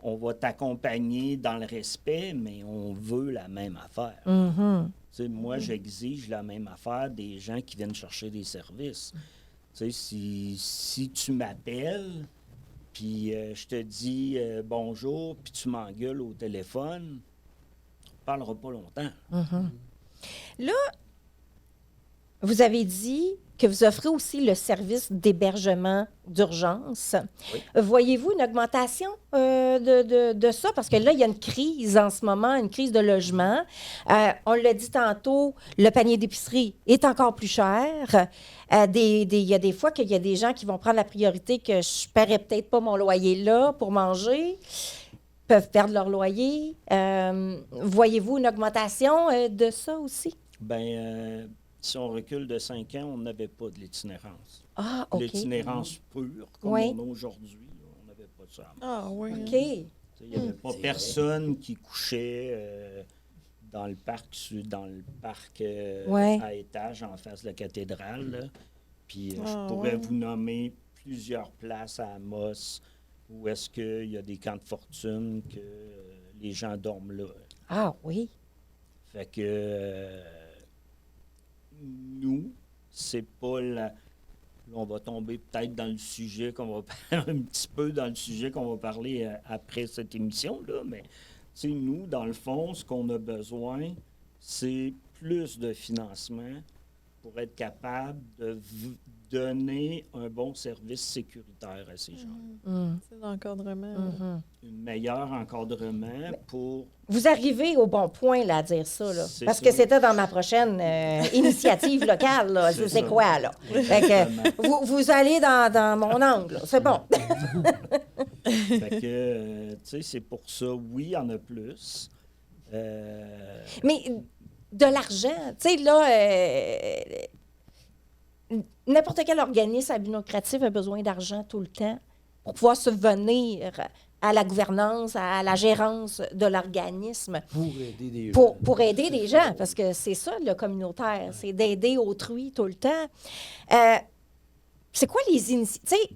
on va t'accompagner dans le respect, mais on veut la même affaire. Mhm. Tu sais, moi, j'exige la même affaire des gens qui viennent chercher des services. Tu sais, si tu m'appelles, puis je te dis bonjour, puis tu m'engueules au téléphone, on ne parlera pas longtemps. Vous avez dit que vous offrez aussi le service d'hébergement d'urgence. Oui. Voyez-vous une augmentation de ça? Parce que là, il y a une crise en ce moment, une crise de logement. On l'a dit tantôt, le panier d'épicerie est encore plus cher. Il y a des fois qu'il y a des gens qui vont prendre la priorité que je ne paierai peut-être pas mon loyer là pour manger, peuvent perdre leur loyer. Voyez-vous une augmentation de ça aussi? Ben, si on recule de 5 ans, on n'avait pas de l'itinérance. Ah, OK. L'itinérance pure, comme Oui. on a aujourd'hui, là, on n'avait pas de ça. Ah oui. OK. Tu sais, il n'y avait pas personne qui couchait dans le parc, Ouais. à étage en face de la cathédrale. Là. Puis Ah, je pourrais ouais. vous nommer plusieurs places à Amos où est-ce qu'il y a des camps de fortune que les gens dorment là. Ah oui. Fait que nous, c'est pas la... Là, on va tomber peut-être dans le sujet qu'on va un petit peu dans le sujet qu'on va parler après cette émission-là, mais tu sais, nous, dans le fond, ce qu'on a besoin, c'est plus de financement pour être capable de donner un bon service sécuritaire à ces gens. C'est l'encadrement. Un meilleur encadrement pour... Vous arrivez au bon point là, à dire ça, là. C'est Parce ça. que c'était dans ma prochaine initiative locale. Là. C'est C'est ça. quoi, là? Fait que, vous allez dans mon angle. Là. C'est bon. Fait que, tu sais, c'est pour ça, oui, il y en a plus. Mais de l'argent, tu sais, là, n'importe quel organisme à but non lucratif a besoin d'argent tout le temps pour pouvoir subvenir à la gouvernance, à la gérance de l'organisme. Pour aider des gens. Pour aider des gens, parce que c'est ça, le communautaire, c'est d'aider autrui tout le temps. C'est quoi les initiatives? Tu sais,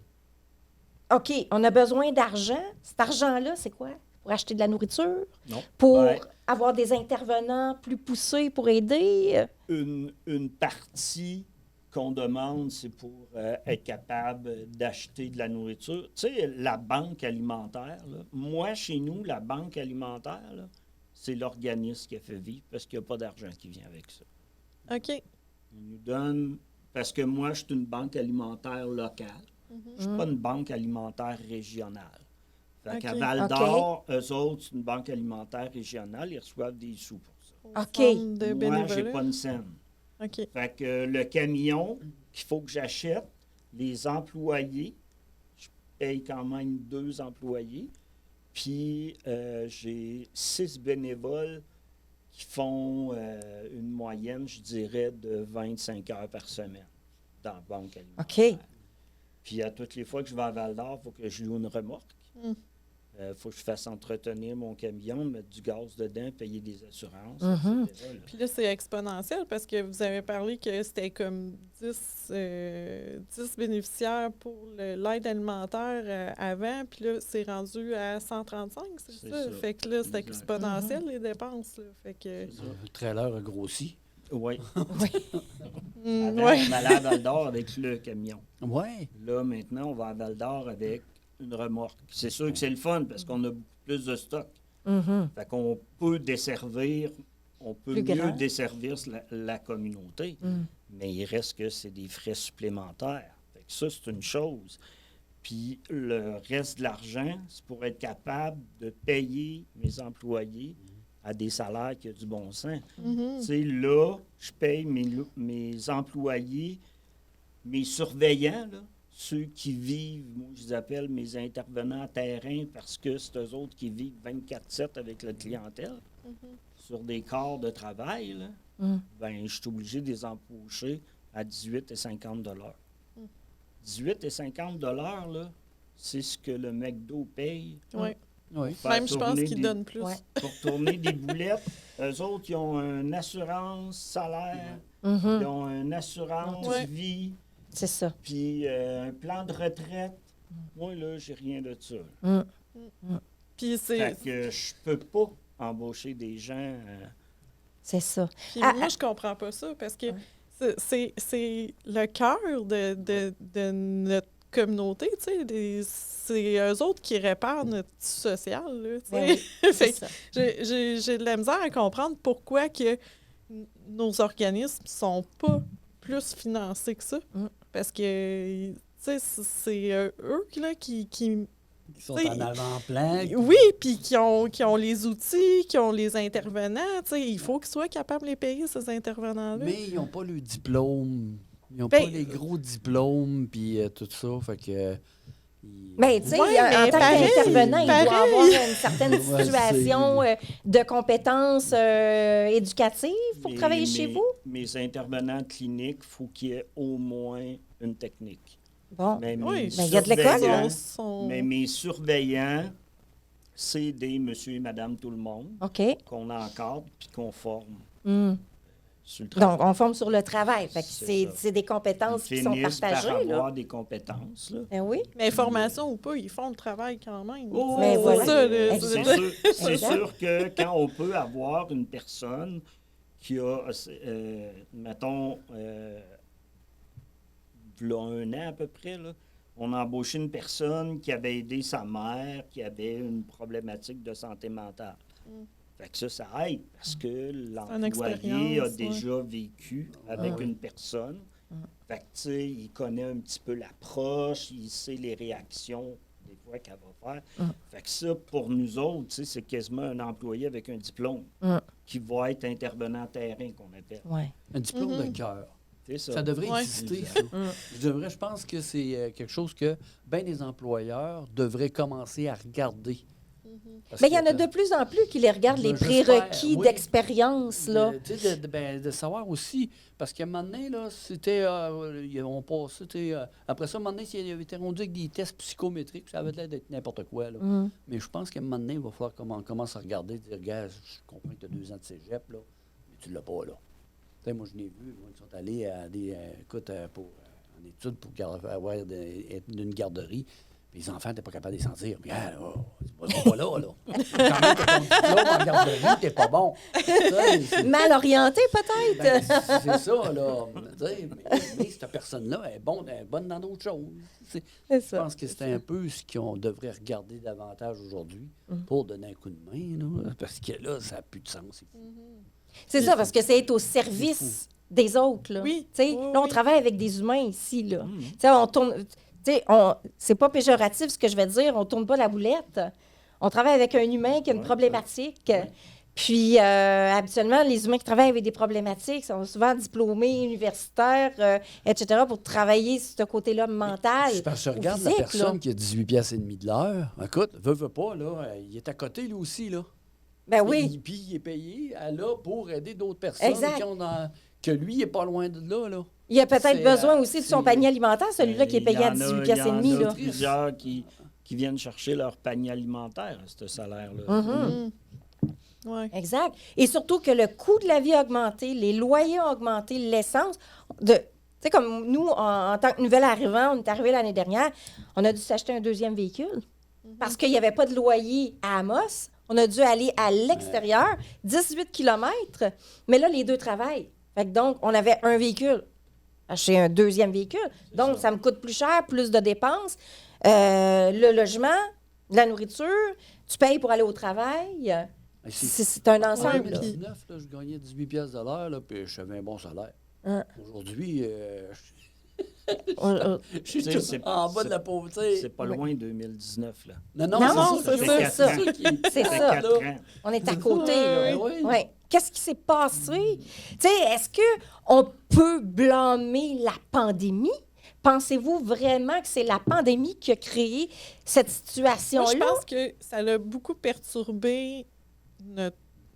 OK, on a besoin d'argent. Cet argent-là, c'est quoi? Pour acheter de la nourriture? Non. Pour Ouais. avoir des intervenants plus poussés pour aider? Une partie qu'on demande, c'est pour être capable d'acheter de la nourriture. Tu sais, la banque alimentaire, là, moi, chez nous, la banque alimentaire, là, c'est l'organisme qui a fait vivre parce qu'il n'y a pas d'argent qui vient avec ça. OK. On nous donne... Parce que moi, je suis une banque alimentaire locale. Je ne suis pas une banque alimentaire régionale. Fait qu'à OK. Val-d'Or, eux autres, c'est une banque alimentaire régionale, ils reçoivent des sous pour ça. OK. Forme de Moi, j'ai bénévolat. pas une scène. OK. Fait que le camion qu'il faut que j'achète, les employés, je paye quand même 2 employés, puis j'ai 6 bénévoles qui font une moyenne, je dirais, de 25 heures par semaine dans la banque alimentaire. OK. Puis à toutes les fois que je vais à Val-d'Or, il faut que je loue une remorque. Il faut que je fasse entretenir mon camion, mettre du gaz dedans, payer des assurances, etc. là. Puis là, c'est exponentiel parce que vous avez parlé que c'était comme 10 bénéficiaires pour l'aide alimentaire avant, puis là, c'est rendu à 135, c'est C'est ça? ça. Fait que là, c'est Exact. exponentiel, les dépenses. Là. Fait que... Le trailer a grossi. Oui. Mm, Avant, ouais. on allait à Val-d'Or avec le camion. Ouais. Là, maintenant, on va à Val-d'Or avec une remorque. C'est sûr que c'est le fun parce qu'on a beaucoup plus de stock. Fait qu'on peut desservir, on peut Plus mieux grand. desservir la communauté, mais il reste que c'est des frais supplémentaires. Fait que ça, c'est une chose. Puis le reste de l'argent, c'est pour être capable de payer mes employés à des salaires qui ont du bon sens. Tu sais, là, je paye mes employés, mes surveillants, là, ceux qui vivent, moi, je les appelle mes intervenants à terrain parce que c'est eux autres qui vivent 24/7 avec la clientèle sur des corps de travail. Là, ben, je suis obligé de les embaucher à 18,50 $. 18,50 $, là, c'est ce que le McDo paye. Ouais. Oui. Faire Même, je pense tourner qu'ils des- donnent plus. Ouais. Pour tourner des boulettes. Eux autres, ils ont une assurance salaire, ils ont une assurance Ouais. vie, C'est ça. puis un plan de retraite. Moi, là, j'ai rien de ça. Puis c'est... Fait que je peux pas embaucher des gens. C'est ça. Puis Ah, moi, je comprends pas ça parce que c'est le cœur de notre communauté, tu sais. C'est eux autres qui réparent notre social, là, tu sais. Ben oui, Fait c'est que ça. j'ai de la misère à comprendre pourquoi que nos organismes sont pas plus financés que ça. Parce que, tu sais, c'est eux là, qui Ils sont t'sais, en avant-plan. oui, puis qui ont les outils, qui ont les intervenants. Tu sais, il faut qu'ils soient capables de les payer, ces intervenants-là. Mais ils n'ont pas le diplôme. Ils n'ont Ben, pas les gros diplômes, puis tout ça. Fait que. Mais tu sais, Ouais, en mais tant pareil, qu'intervenant, il doit pareil. avoir une certaine Ouais, situation de compétences éducatives pour travailler chez vous. Mes intervenants cliniques, il faut qu'il y ait au moins une technique. Bon. Mais Oui, ben, il y a de l'école, là. Mais mes surveillants, c'est des monsieur et madame tout le monde OK. qu'on encadre puis qu'on forme Hmm. sur le travail. Donc, on forme sur le travail. Fait que C'est ça. c'est des compétences Ils qui sont finissent par partagées. Là. avoir des compétences. Là. Ben oui. Mais formation ou pas, ils font le travail quand même. Oh, Mais c'est voilà. ça, là, Exact. C'est sûr Exact. que quand on peut avoir une personne qui qui a, mettons, v'là 1 an à peu près, là, on a embauché une personne qui avait aidé sa mère, qui avait une problématique de santé mentale. Fait que ça aide parce que l'employé a déjà vécu avec une personne. Fait que, tu sais, il connaît un petit peu l'approche, il sait les réactions des fois qu'elle va faire. Fait que ça, pour nous autres, tu sais, c'est quasiment un employé avec un diplôme qui va être intervenant terrain, qu'on appelle. Ouais. Un diplôme de cœur. C'est ça. Ça devrait exister, ça. Je pense que c'est quelque chose que bien des employeurs devraient commencer à regarder. Parce Mais il y que en a de plus en plus qui les regardent, les j'espère, prérequis oui. d'expérience, là. De savoir aussi, parce qu'à un moment donné, là, c'était, on passait, après ça, à un moment donné, il avait été rendu avec des tests psychométriques, ça avait l'air d'être n'importe quoi, là. Mais je pense qu'à un moment donné, il va falloir qu'on commence à regarder, dire, gars, je comprends que tu as 2 ans de cégep, là, mais tu l'as pas, là. Tu sais, moi, je l'ai vu, moi, ils sont allés à des, en études pour avoir une garderie. Les enfants n'étaient pas capables de les sentir. Mais là, c'est pas là, là. Quand même, t'as ton diplôme en garderie, t'es pas bon. Mal orienté, peut-être? Ben, c'est ça, là. Mais cette personne-là elle est bonne dans d'autres choses. Je pense que c'est un peu ce qu'on devrait regarder davantage aujourd'hui pour donner un coup de main, là, parce que là, ça n'a plus de sens. C'est fou. C'est ça, parce que c'est être au service des autres, là. Oui. Tu sais, là, on travaille avec des humains ici, là. Tu sais, on tourne... c'est pas péjoratif ce que je vais dire, on tourne pas la boulette. On travaille avec un humain qui a une problématique. Puis, habituellement, les humains qui travaillent avec des problématiques sont souvent diplômés, universitaires, etc., pour travailler sur ce côté-là mental. Parce que je regarde physique, la personne là. qui a 18 piastres et demi de l'heure. Écoute, veut pas, là, il est à côté, lui aussi, là. Ben oui. Puis il est payé là pour aider d'autres personnes Exact. que lui, il n'est pas loin de là, là. Il a peut-être C'est, besoin aussi de son c'est- panier alimentaire, celui-là qui est payé à 18 piastres et demi, Il y en là. a plusieurs qui viennent chercher leur panier alimentaire à ce salaire-là. Ouais. Exact. Et surtout que le coût de la vie a augmenté, les loyers ont augmenté, l'essence. Tu sais, comme nous, en tant que nouvel arrivant, on est arrivé l'année dernière, on a dû s'acheter un 2e véhicule parce qu'il n'y avait pas de loyer à Amos. On a dû aller à l'extérieur, 18 km. Mais là, les deux travaillent. Fait que donc, on avait un véhicule. Acheter un 2e véhicule. Donc, ça me coûte plus cher, plus de dépenses. Le logement, la nourriture, tu payes pour aller au travail. C'est un En ensemble. là. 2019, là, je gagnais 18 piastres de l'heure, là, puis j'avais un bon salaire. Aujourd'hui, je suis Tu sais, tout c'est- en bas de c'est- la pauvreté. C'est pas loin 2019, là. Non, Non, c'est c'est ça. ça. C'est ça qui est... C'est Ça fait ça. 4 ans. On est à côté. là. Oui. Ouais. Qu'est-ce qui s'est passé? Tu sais, est-ce qu'on peut blâmer la pandémie? Pensez-vous vraiment que c'est la pandémie qui a créé cette situation-là? Moi, je pense que ça a beaucoup perturbé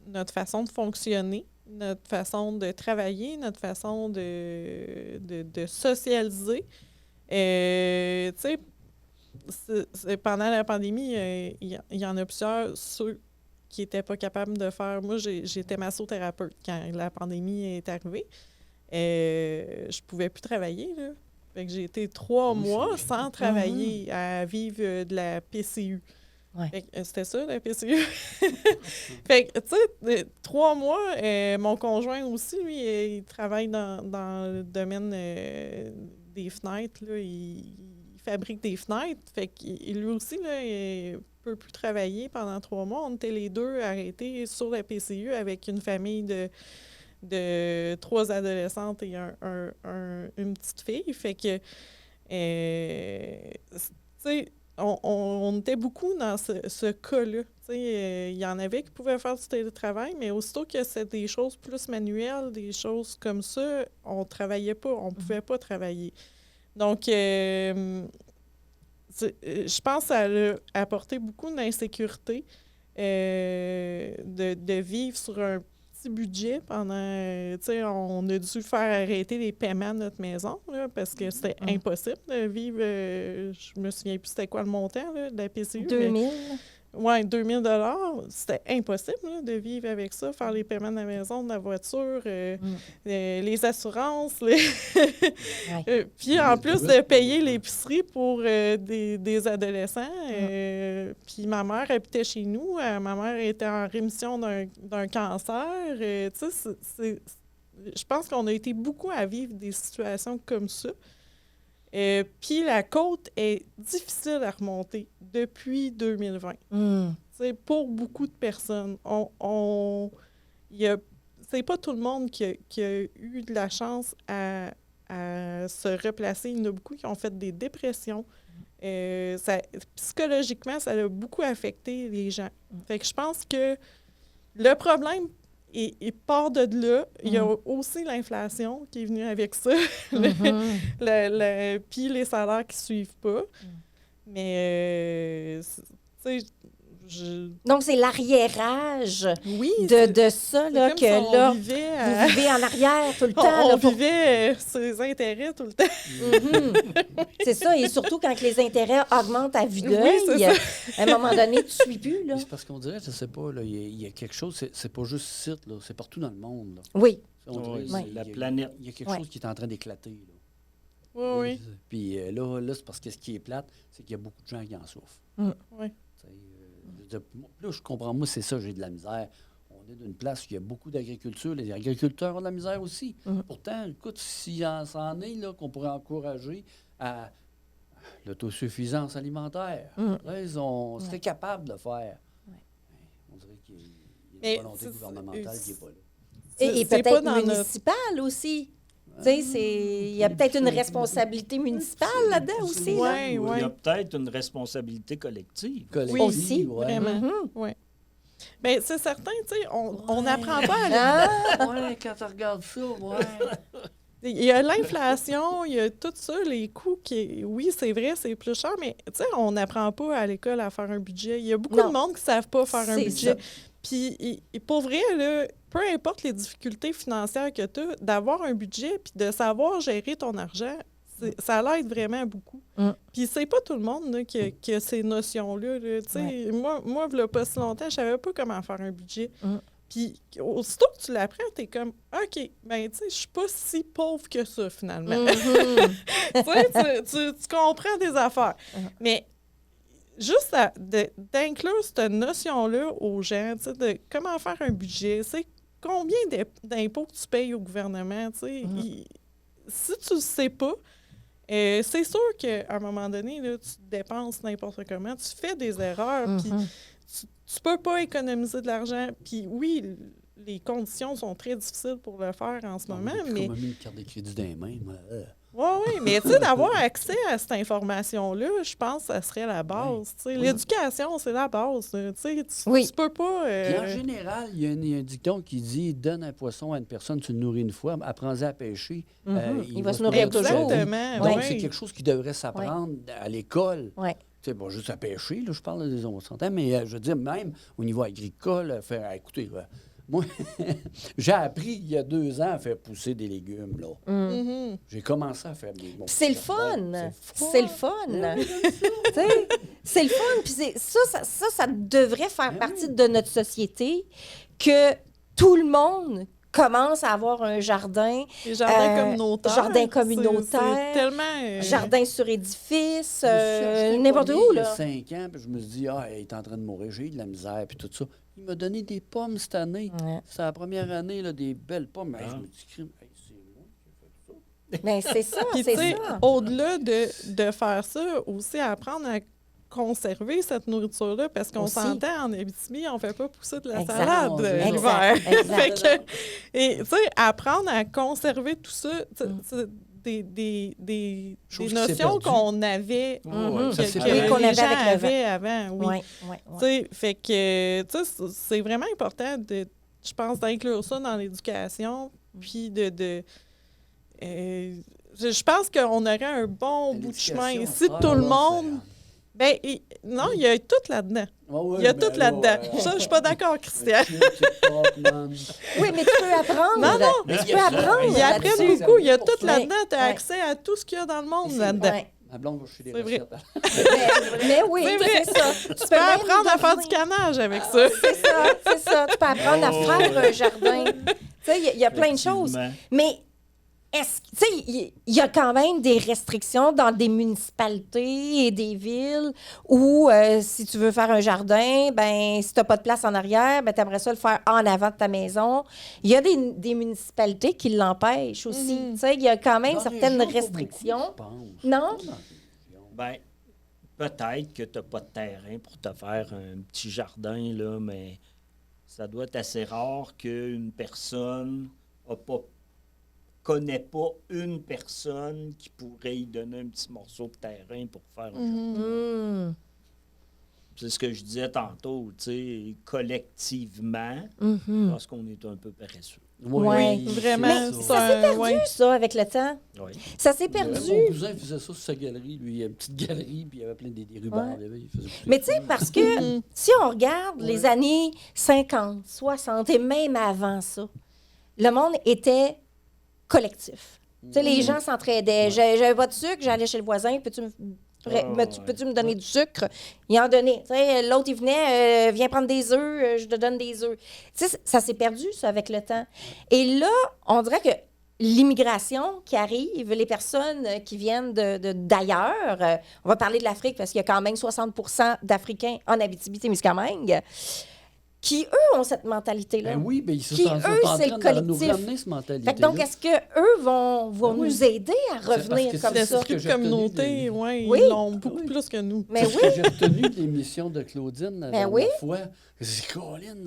notre façon de fonctionner, notre façon de travailler, notre façon de socialiser. Tu sais, pendant la pandémie, il y en a plusieurs, ceux qui n'étaient pas capables de faire. Moi, j'étais massothérapeute quand la pandémie est arrivée. Je pouvais plus travailler, là. Fait que j'ai été 3 mois sans travailler, à vivre de la PCU. Ouais. Fait que, c'était ça, la PCU? Fait que, tu sais, 3 mois, mon conjoint aussi, lui, il travaille dans le domaine des fenêtres, là. Il fabrique des fenêtres. Fait que lui aussi, là, il peut plus travailler pendant 3 mois. On était les deux arrêtés sur la PCU avec une famille de 3 adolescentes et une petite fille. Fait que, tu sais, on était beaucoup dans ce cas-là. Tu sais, il y en avait qui pouvaient faire du télétravail, mais aussitôt que c'est des choses plus manuelles, des choses comme ça, on travaillait pas, on pouvait pas travailler. Donc, je pense que ça a apporté beaucoup d'insécurité de vivre sur un petit budget pendant... tu sais, on a dû faire arrêter les paiements de notre maison là, parce que c'était impossible de vivre... je me souviens plus c'était quoi le montant là, de la PCU. 2000. Ouais, 2000 $, c'était impossible là, de vivre avec ça, faire les paiements de la maison, de la voiture, les assurances. Puis en plus de payer l'épicerie pour des adolescents. Puis ma mère habitait chez nous. Ma mère était en rémission d'un cancer. Tu sais, je pense qu'on a été beaucoup à vivre des situations comme ça. Puis la côte est difficile à remonter depuis 2020. Pour beaucoup de personnes. C'est pas tout le monde qui a eu de la chance à se replacer. Il y en a beaucoup qui ont fait des dépressions. Psychologiquement, ça a beaucoup affecté les gens. Fait que je pense que le problème il part de là. Il y a aussi l'inflation qui est venue avec ça. Puis les salaires qui ne suivent pas. Mais, tu sais, Donc, c'est l'arriérage oui, de ça, là, comme que si là, vous vivez en arrière tout le temps. on vivait ses intérêts tout le temps. C'est ça, et surtout quand les intérêts augmentent à vue Oui, d'œil, c'est ça. à un moment donné, tu ne suis plus. Là. C'est parce qu'on dirait, je sais pas, là, il y a quelque chose, c'est pas juste ici, là, c'est partout dans le monde. Là. Oui. On dirait, Oui, la planète. Il y a quelque chose qui est en train d'éclater. Là. Oui. Puis là, c'est parce que ce qui est plate, c'est qu'il y a beaucoup de gens qui en souffrent. Oui. Là, je comprends, moi, c'est ça, j'ai de la misère. On est d'une place où il y a beaucoup d'agriculture. Les agriculteurs ont de la misère aussi. Pourtant, écoute, s'il en est là, qu'on pourrait encourager à l'autosuffisance alimentaire, là, on serait capable de faire. On dirait qu'il y a une volonté gouvernementale qui n'est pas là. Et peut-être municipale aussi. Tu sais, il y a peut-être une responsabilité municipale là-dedans aussi. Oui, Il y a peut-être une responsabilité collective. Oui, aussi. Vraiment. Oui. Bien, c'est certain, tu sais, on n'apprend pas à Oui, quand tu regardes ça, Il y a l'inflation, il y a tout ça, les coûts qui... Oui, c'est vrai, c'est plus cher, mais tu sais, on n'apprend pas à l'école à faire un budget. Il y a beaucoup de monde qui ne savent pas faire un budget. Puis, pour vrai, là, peu importe les difficultés financières que tu as, d'avoir un budget puis de savoir gérer ton argent, ça l'aide vraiment beaucoup. Puis c'est pas tout le monde là, qui a ces notions-là. Là. Moi, il n'y a pas si longtemps, je savais pas comment faire un budget. Puis aussitôt que tu l'apprends, tu es comme OK, ben tu sais, je suis pas si pauvre que ça, finalement. Tu comprends des affaires. Mais juste d'inclure cette notion-là aux gens, tu sais, de comment faire un budget, c'est combien d'impôts que tu payes au gouvernement, tu sais. Si tu le sais pas, c'est sûr qu'à un moment donné, là, tu dépenses n'importe comment, tu fais des erreurs, puis tu peux pas économiser de l'argent. Puis oui, les conditions sont très difficiles pour le faire en ce moment, mais... On m'a mis une carte de crédit dans les mains, moi. Oui, mais tu sais, d'avoir accès à cette information-là, je pense que ça serait la base. L'éducation, c'est la base. Tu peux pas... Puis en général, il y a un dicton qui dit « Donne un poisson à une personne, tu le nourris une fois, apprends-en à pêcher. Il va se nourrir toujours. Exactement. Donc, c'est quelque chose qui devrait s'apprendre à l'école. Oui. Tu sais, bon, juste à pêcher, là, je parle des on s'entend, mais je veux dire, même au niveau agricole, écoutez, moi, j'ai appris il y a 2 ans à faire pousser des légumes, là. J'ai commencé à faire des... C'est le fun! C'est le fun! C'est le fun! Puis ça devrait faire partie de notre société, que tout le monde commence à avoir un jardin. Les jardins communautaires. Jardin communautaire. C'est tellement... Jardin sur édifice, N'importe n'importe où, là. Il y a 5 ans, puis je me suis dit, il est en train de mourir, j'ai eu de la misère, puis tout ça. Il m'a donné des pommes cette année. C'est la première année, là, des belles pommes. Je me dis, c'est moi qui ai fait ça. Bien, c'est ça, Puis, c'est tu sais, ça. au-delà de faire ça, aussi apprendre à conserver cette nourriture-là, parce qu'on Aussi. s'entend, en Abitibi, on ne fait pas pousser de la Exact. salade Exact. l'hiver. Exact. Fait que, et tu sais, apprendre à conserver tout ça, des Chose qui s'est notions perdue. qu'on avait, ça s'est que perdu. les Qu'on avait gens avec le vent. avaient avant, oui. Tu sais, fait que, tu sais, c'est vraiment important, je pense, d'inclure ça dans l'éducation, puis je pense qu'on aurait un bon bout de chemin. Si tout le monde... Ben, non, il y a tout là-dedans. Il y a tout là-dedans. Ça, je suis pas d'accord, Christian. Oui, mais tu peux apprendre. Non, Mais tu peux apprendre. Ils apprennent là-dessus. beaucoup. Il y a tout Ouais. là-dedans. Tu as Ouais. accès à tout ce qu'il y a dans le monde là-dedans. Ouais. Ma blonde va chez les C'est vrai. recettes. Mais oui, C'est vrai. c'est ça. Tu peux apprendre à faire du devenir- canage avec ça. C'est ça. Tu peux apprendre à Oh, faire ouais. un jardin. Tu sais, il y a plein de choses. Effectivement. Mais est-ce tu sais, il y a quand même des restrictions dans des municipalités et des villes où, si tu veux faire un jardin, ben si tu n'as pas de place en arrière, ben tu aimerais ça le faire en avant de ta maison. Il y a des municipalités qui l'empêchent aussi. Mhm. Tu sais, il y a quand même Dans la certaines région, pas restrictions. beaucoup, je pense. Non? Pas dans la région. Ben, peut-être que tu n'as pas de terrain pour te faire un petit jardin, là, mais ça doit être assez rare qu'une personne connaît pas une personne qui pourrait y donner un petit morceau de terrain pour faire un jardin. Hmm. C'est ce que je disais tantôt, tu sais, collectivement, Mhm. parce qu'on est un peu paresseux. Ouais, Vraiment, c'est c'est ça. un... Perdu, ça, avec le temps. Oui. Ça s'est perdu. Mon cousin faisait ça sur sa galerie. Lui, il y a une petite galerie, puis il y avait plein des rubans. Ouais. Il faisait pousser Mais des tu sais, fleurs. parce que si on regarde les années 50, 60 et même avant ça, le monde était collectif. Tu sais, les gens s'entraidaient. J'avais pas de sucre, j'allais chez le voisin, peux-tu me donner du sucre? Il en donnait. Tu sais, l'autre, il venait, viens prendre des œufs, je te donne des œufs. Tu sais, ça s'est perdu, ça, avec le temps. Et là, on dirait que l'immigration qui arrive, les personnes qui viennent d'ailleurs, on va parler de l'Afrique parce qu'il y a quand même 60 d'Africains en Abitibi-Témiscamingue, qui, eux, ont cette mentalité-là. Ben oui, ben ils sont Qui, en eux, train c'est de le nous collectif. ramener cette mentalité. Fait que donc, est-ce qu'eux vont Ben oui. nous aider à parce revenir que comme c'est ça? ce que L'esprit de j'ai retenu communauté, des- ouais, Oui. ils l'ont beaucoup plus que nous. Mais C'est oui, ce que j'ai retenu de l'émission de Claudine la dernière oui. fois. C'est Colin,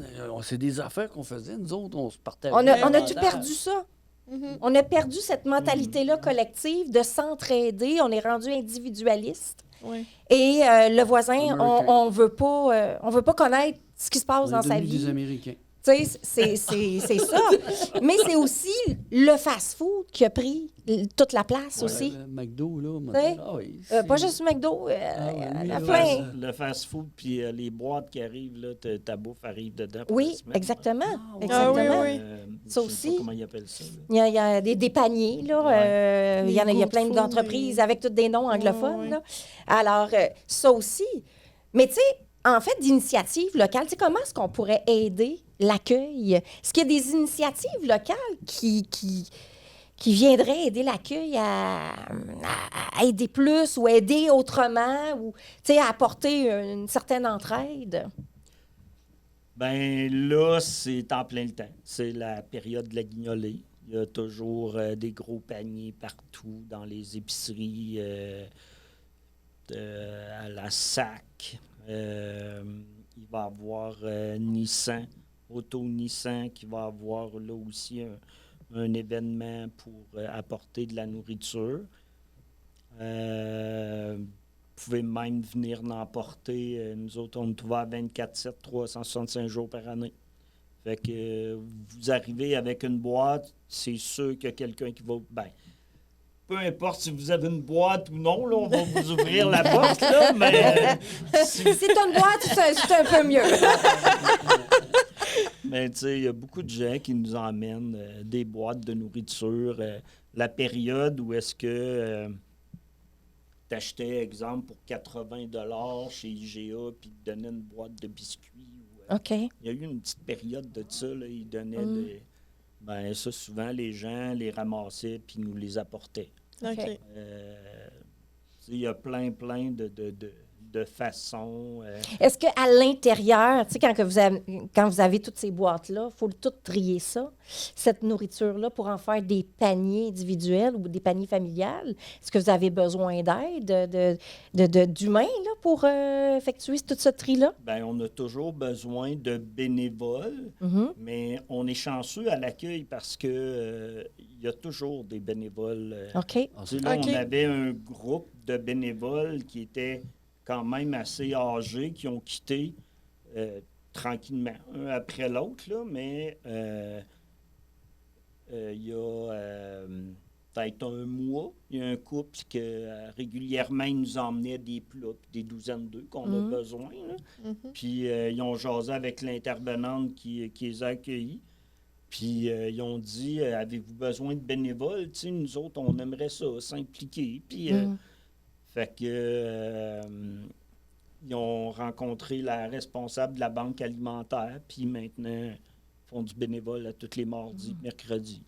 c'est des affaires qu'on faisait, nous autres, on se partageait. on a-tu l'avantage. perdu ça? Mhm. On a perdu cette mentalité-là collective de s'entraider. On est rendu individualiste. Ouais. Et le voisin, Américain. on veut pas connaître ce qui se passe On dans est sa devenus des vie. Américains. Tu sais, c'est ça. Mais c'est aussi le fast-food qui a pris toute la place aussi. Le McDo, là. sais, Ah oui, Pas c'est- juste McDo, ouais, il y en a lui, plein. Le fast-food, puis les boîtes qui arrivent, là, ta bouffe arrive dedans. pour Oui, la semaine. exactement. Ah, ouais. Exactement. Ah oui, Je Ça sais aussi. pas comment ils appellent ça. là. Il y a des paniers, là. Ouais. Il y a Les plein good food, d'entreprises les- avec tous des noms anglophones. Ouais. Là. Alors, ça aussi. Mais tu sais, en fait, d'initiatives locales, tu sais, comment est-ce qu'on pourrait aider l'accueil? Est-ce qu'il y a des initiatives locales qui viendraient aider l'accueil à aider plus ou aider autrement ou, tu sais, à apporter une certaine entraide? Ben là, c'est en plein le temps. C'est la période de la guignolée. Il y a toujours des gros paniers partout dans les épiceries, à la SAC. Il va y avoir Nissan, Auto Nissan, qui va avoir là aussi un événement pour apporter de la nourriture. Vous pouvez même venir l'emporter. Nous autres, on est ouvert à 24/7, 365 jours par année. Fait que vous arrivez avec une boîte, c'est sûr qu'il y a quelqu'un qui va... Ben, peu importe si vous avez une boîte ou non, là, on va vous ouvrir la porte, là, mais... Si t'as une boîte, c'est un peu mieux. Mais tu sais, il y a beaucoup de gens qui nous emmènent des boîtes de nourriture. La période où est-ce que tu achetais, exemple, pour 80 $ chez IGA, puis ils te donnaient une boîte de biscuits. OK. Il y a eu une petite période de ça, là, ils donnaient des... Ben ça, souvent, les gens les ramassaient puis nous les apportaient. OK. OK. Il y a plein de façons. Est-ce qu'à l'intérieur, tu sais, quand vous avez toutes ces boîtes-là, il faut tout trier ça, cette nourriture-là, pour en faire des paniers individuels ou des paniers familiales? Est-ce que vous avez besoin d'aide d'humains là, pour effectuer tout ce tri-là? Ben, on a toujours besoin de bénévoles, mais on est chanceux à l'accueil parce que il y a toujours des bénévoles. OK. Ah, Tu sais, là, OK. on avait un groupe de bénévoles qui était quand même assez âgés, qui ont quitté tranquillement, un après l'autre, là, mais il y a peut-être un mois, il y a un couple qui régulièrement ils nous emmenait des plats, puis des douzaines d'œufs qu'on a besoin. Là. Puis ils ont jasé avec l'intervenante qui les a accueillis. Puis ils ont dit avez-vous besoin de bénévoles? Tu sais, nous autres, on aimerait ça, s'impliquer. Puis Fait que ils ont rencontré la responsable de la banque alimentaire, puis maintenant font du bénévole à tous les mardis, mercredis.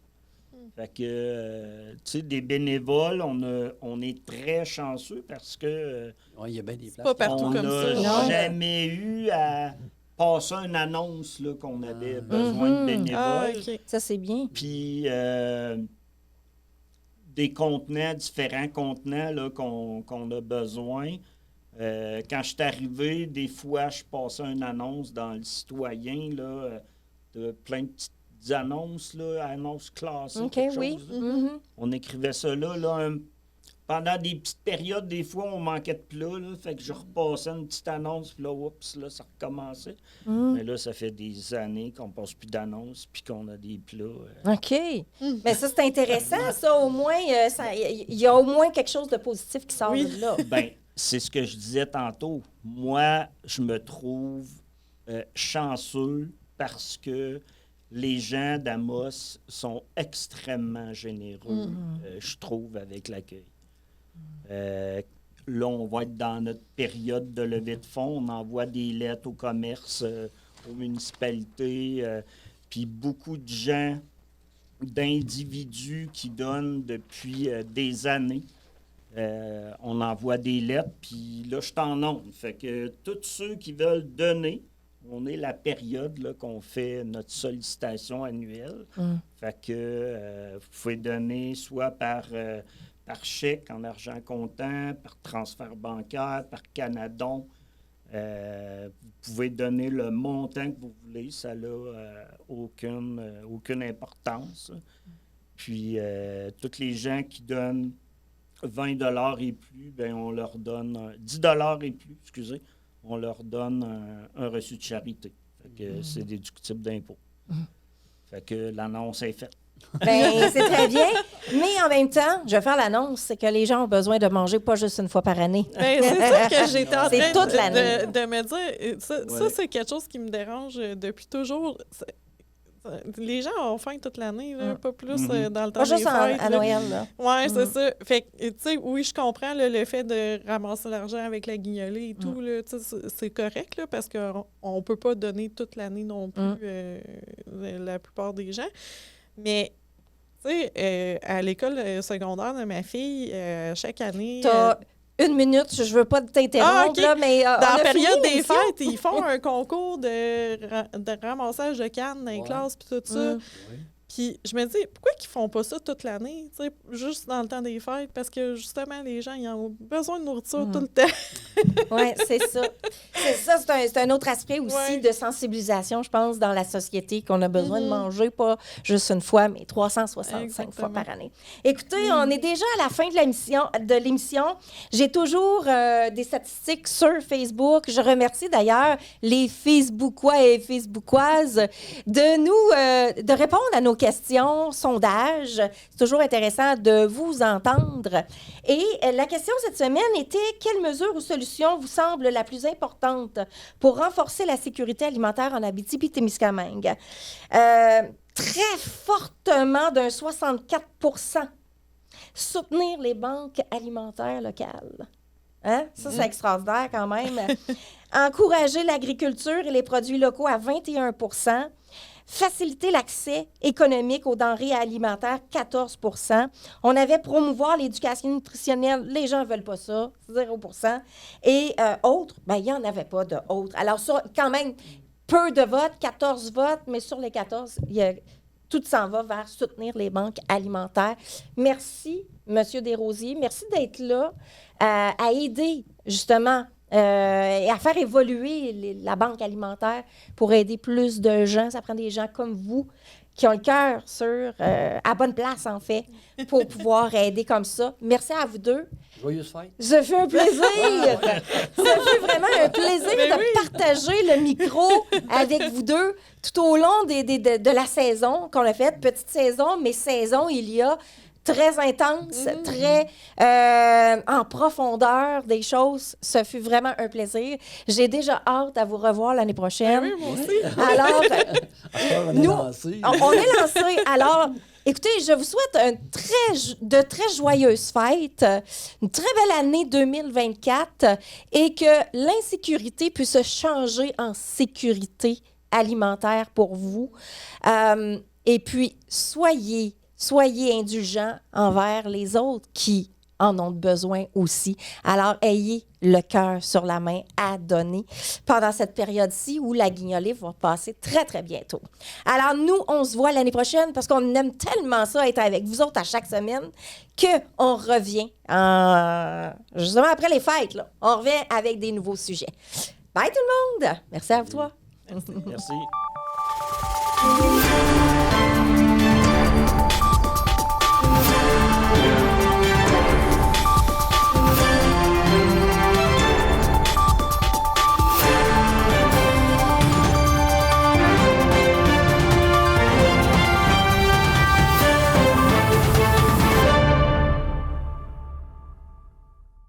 Fait que, tu sais, des bénévoles, on est très chanceux parce que Ouais, il y a bien des places. pas partout on comme ça. n'a Non. jamais eu à passer une annonce là, qu'on avait besoin de bénévoles. Ah, OK. Ça, c'est bien. Puis des contenants, différents contenants là, qu'on a besoin. Quand je suis arrivé, des fois, je passais une annonce dans le Citoyen, là, de plein de petites annonces, là, annonces classées. OK, quelque oui. chose, là. Mhm. On écrivait ça là, pendant des petites périodes, des fois, on manquait de plats, là, fait que je repassais une petite annonce, puis là, oups, là, ça recommençait. Mais là, ça fait des années qu'on passe plus d'annonces, puis qu'on a des plats. OK. Mais ça, c'est intéressant, ça. Au moins, il y a au moins quelque chose de positif qui sort Oui. de là. Ben, c'est ce que je disais tantôt. Moi, je me trouve chanceux parce que les gens d'Amos sont extrêmement généreux, je trouve, avec l'accueil. Là, on va être dans notre période de levée de fonds. On envoie des lettres au commerce, aux municipalités, puis beaucoup de gens, d'individus qui donnent depuis des années. On envoie des lettres, puis là, je suis en onde. Fait que tous ceux qui veulent donner, on est la période là, qu'on fait notre sollicitation annuelle. Fait que vous pouvez donner soit par chèque en argent comptant, par transfert bancaire, par Canadon. Vous pouvez donner le montant que vous voulez. Ça n'a aucune importance. Puis, tous les gens qui donnent 20 $ et plus, ben on leur donne 10 $ et plus, excusez, on leur donne un reçu de charité. Fait que c'est déductible d'impôt. Fait que l'annonce est faite. Ben, c'est très bien. Mais en même temps, je vais faire l'annonce, c'est que les gens ont besoin de manger pas juste une fois par année. Ben, c'est ça que j'étais en C'est train toute l'année. de me dire. Ça, c'est quelque chose qui me dérange depuis toujours. Les gens ont faim toute l'année, là, pas plus dans le temps Pas juste des fêtes. à là. Noël, là. Oui, c'est ça. Fait que, tu sais, oui, je comprends là, le fait de ramasser l'argent avec la guignolée et tout, là, tu sais, c'est correct, là, parce qu'on ne peut pas donner toute l'année non plus la plupart des gens. Mais, tu sais, à l'école secondaire de ma fille, chaque année... T'as une minute, je veux pas t'interrompre, OK. là, mais Dans on la a période fini des l'émission. fêtes, ils font un concours de ramassage de cannes dans les Ouais. classes puis tout ça. Puis je me dis, pourquoi qu'ils font pas ça toute l'année, tu sais, juste dans le temps des fêtes? Parce que justement, les gens, ils ont besoin de nourriture tout le temps. Oui, c'est ça. C'est un autre aspect aussi Ouais. de sensibilisation, je pense, dans la société, qu'on a besoin de manger, pas juste une fois, mais 365 fois par année. Écoutez, on est déjà à la fin de l'émission. J'ai toujours des statistiques sur Facebook. Je remercie d'ailleurs les Facebookois et Facebookoises de répondre à nos questions, sondages. C'est toujours intéressant de vous entendre. Et la question cette semaine était: quelle mesure ou solution vous semble la plus importante pour renforcer la sécurité alimentaire en Abitibi-Témiscamingue? Très fortement, d'un 64 %, soutenir les banques alimentaires locales. Hein? Ça, c'est extraordinaire quand même. Encourager l'agriculture et les produits locaux à 21 %. Faciliter l'accès économique aux denrées alimentaires, 14 %. On avait promouvoir l'éducation nutritionnelle. Les gens ne veulent pas ça, 0 %. Et autres, bien, il n'y en avait pas de autres. Alors ça, quand même, peu de votes, 14 votes, mais sur les 14, tout s'en va vers soutenir les banques alimentaires. Merci, M. Desrosiers. Merci d'être là à aider, justement, et à faire évoluer la banque alimentaire pour aider plus de gens. Ça prend des gens comme vous qui ont le cœur à bonne place, en fait, pour pouvoir aider comme ça. Merci à vous deux. Joyeuse fête. Ça fait un plaisir. Ça fait vraiment un plaisir de partager le micro avec vous deux tout au long de la saison qu'on a faite. Petite saison, mais saison, il y a très intense, très en profondeur des choses. Ce fut vraiment un plaisir. J'ai déjà hâte à vous revoir l'année prochaine. Oui, moi aussi. Alors, On est nous, lancé. on est lancé. Alors, écoutez, je vous souhaite de très joyeuses fêtes, une très belle année 2024 et que l'insécurité puisse changer en sécurité alimentaire pour vous. Et puis, soyez indulgents envers les autres qui en ont besoin aussi. Alors, ayez le cœur sur la main à donner pendant cette période-ci où la guignolée va passer très, très bientôt. Alors, nous, on se voit l'année prochaine parce qu'on aime tellement ça être avec vous autres à chaque semaine qu'on revient justement après les fêtes. Là. On revient avec des nouveaux sujets. Bye tout le monde! Merci à toi. Merci.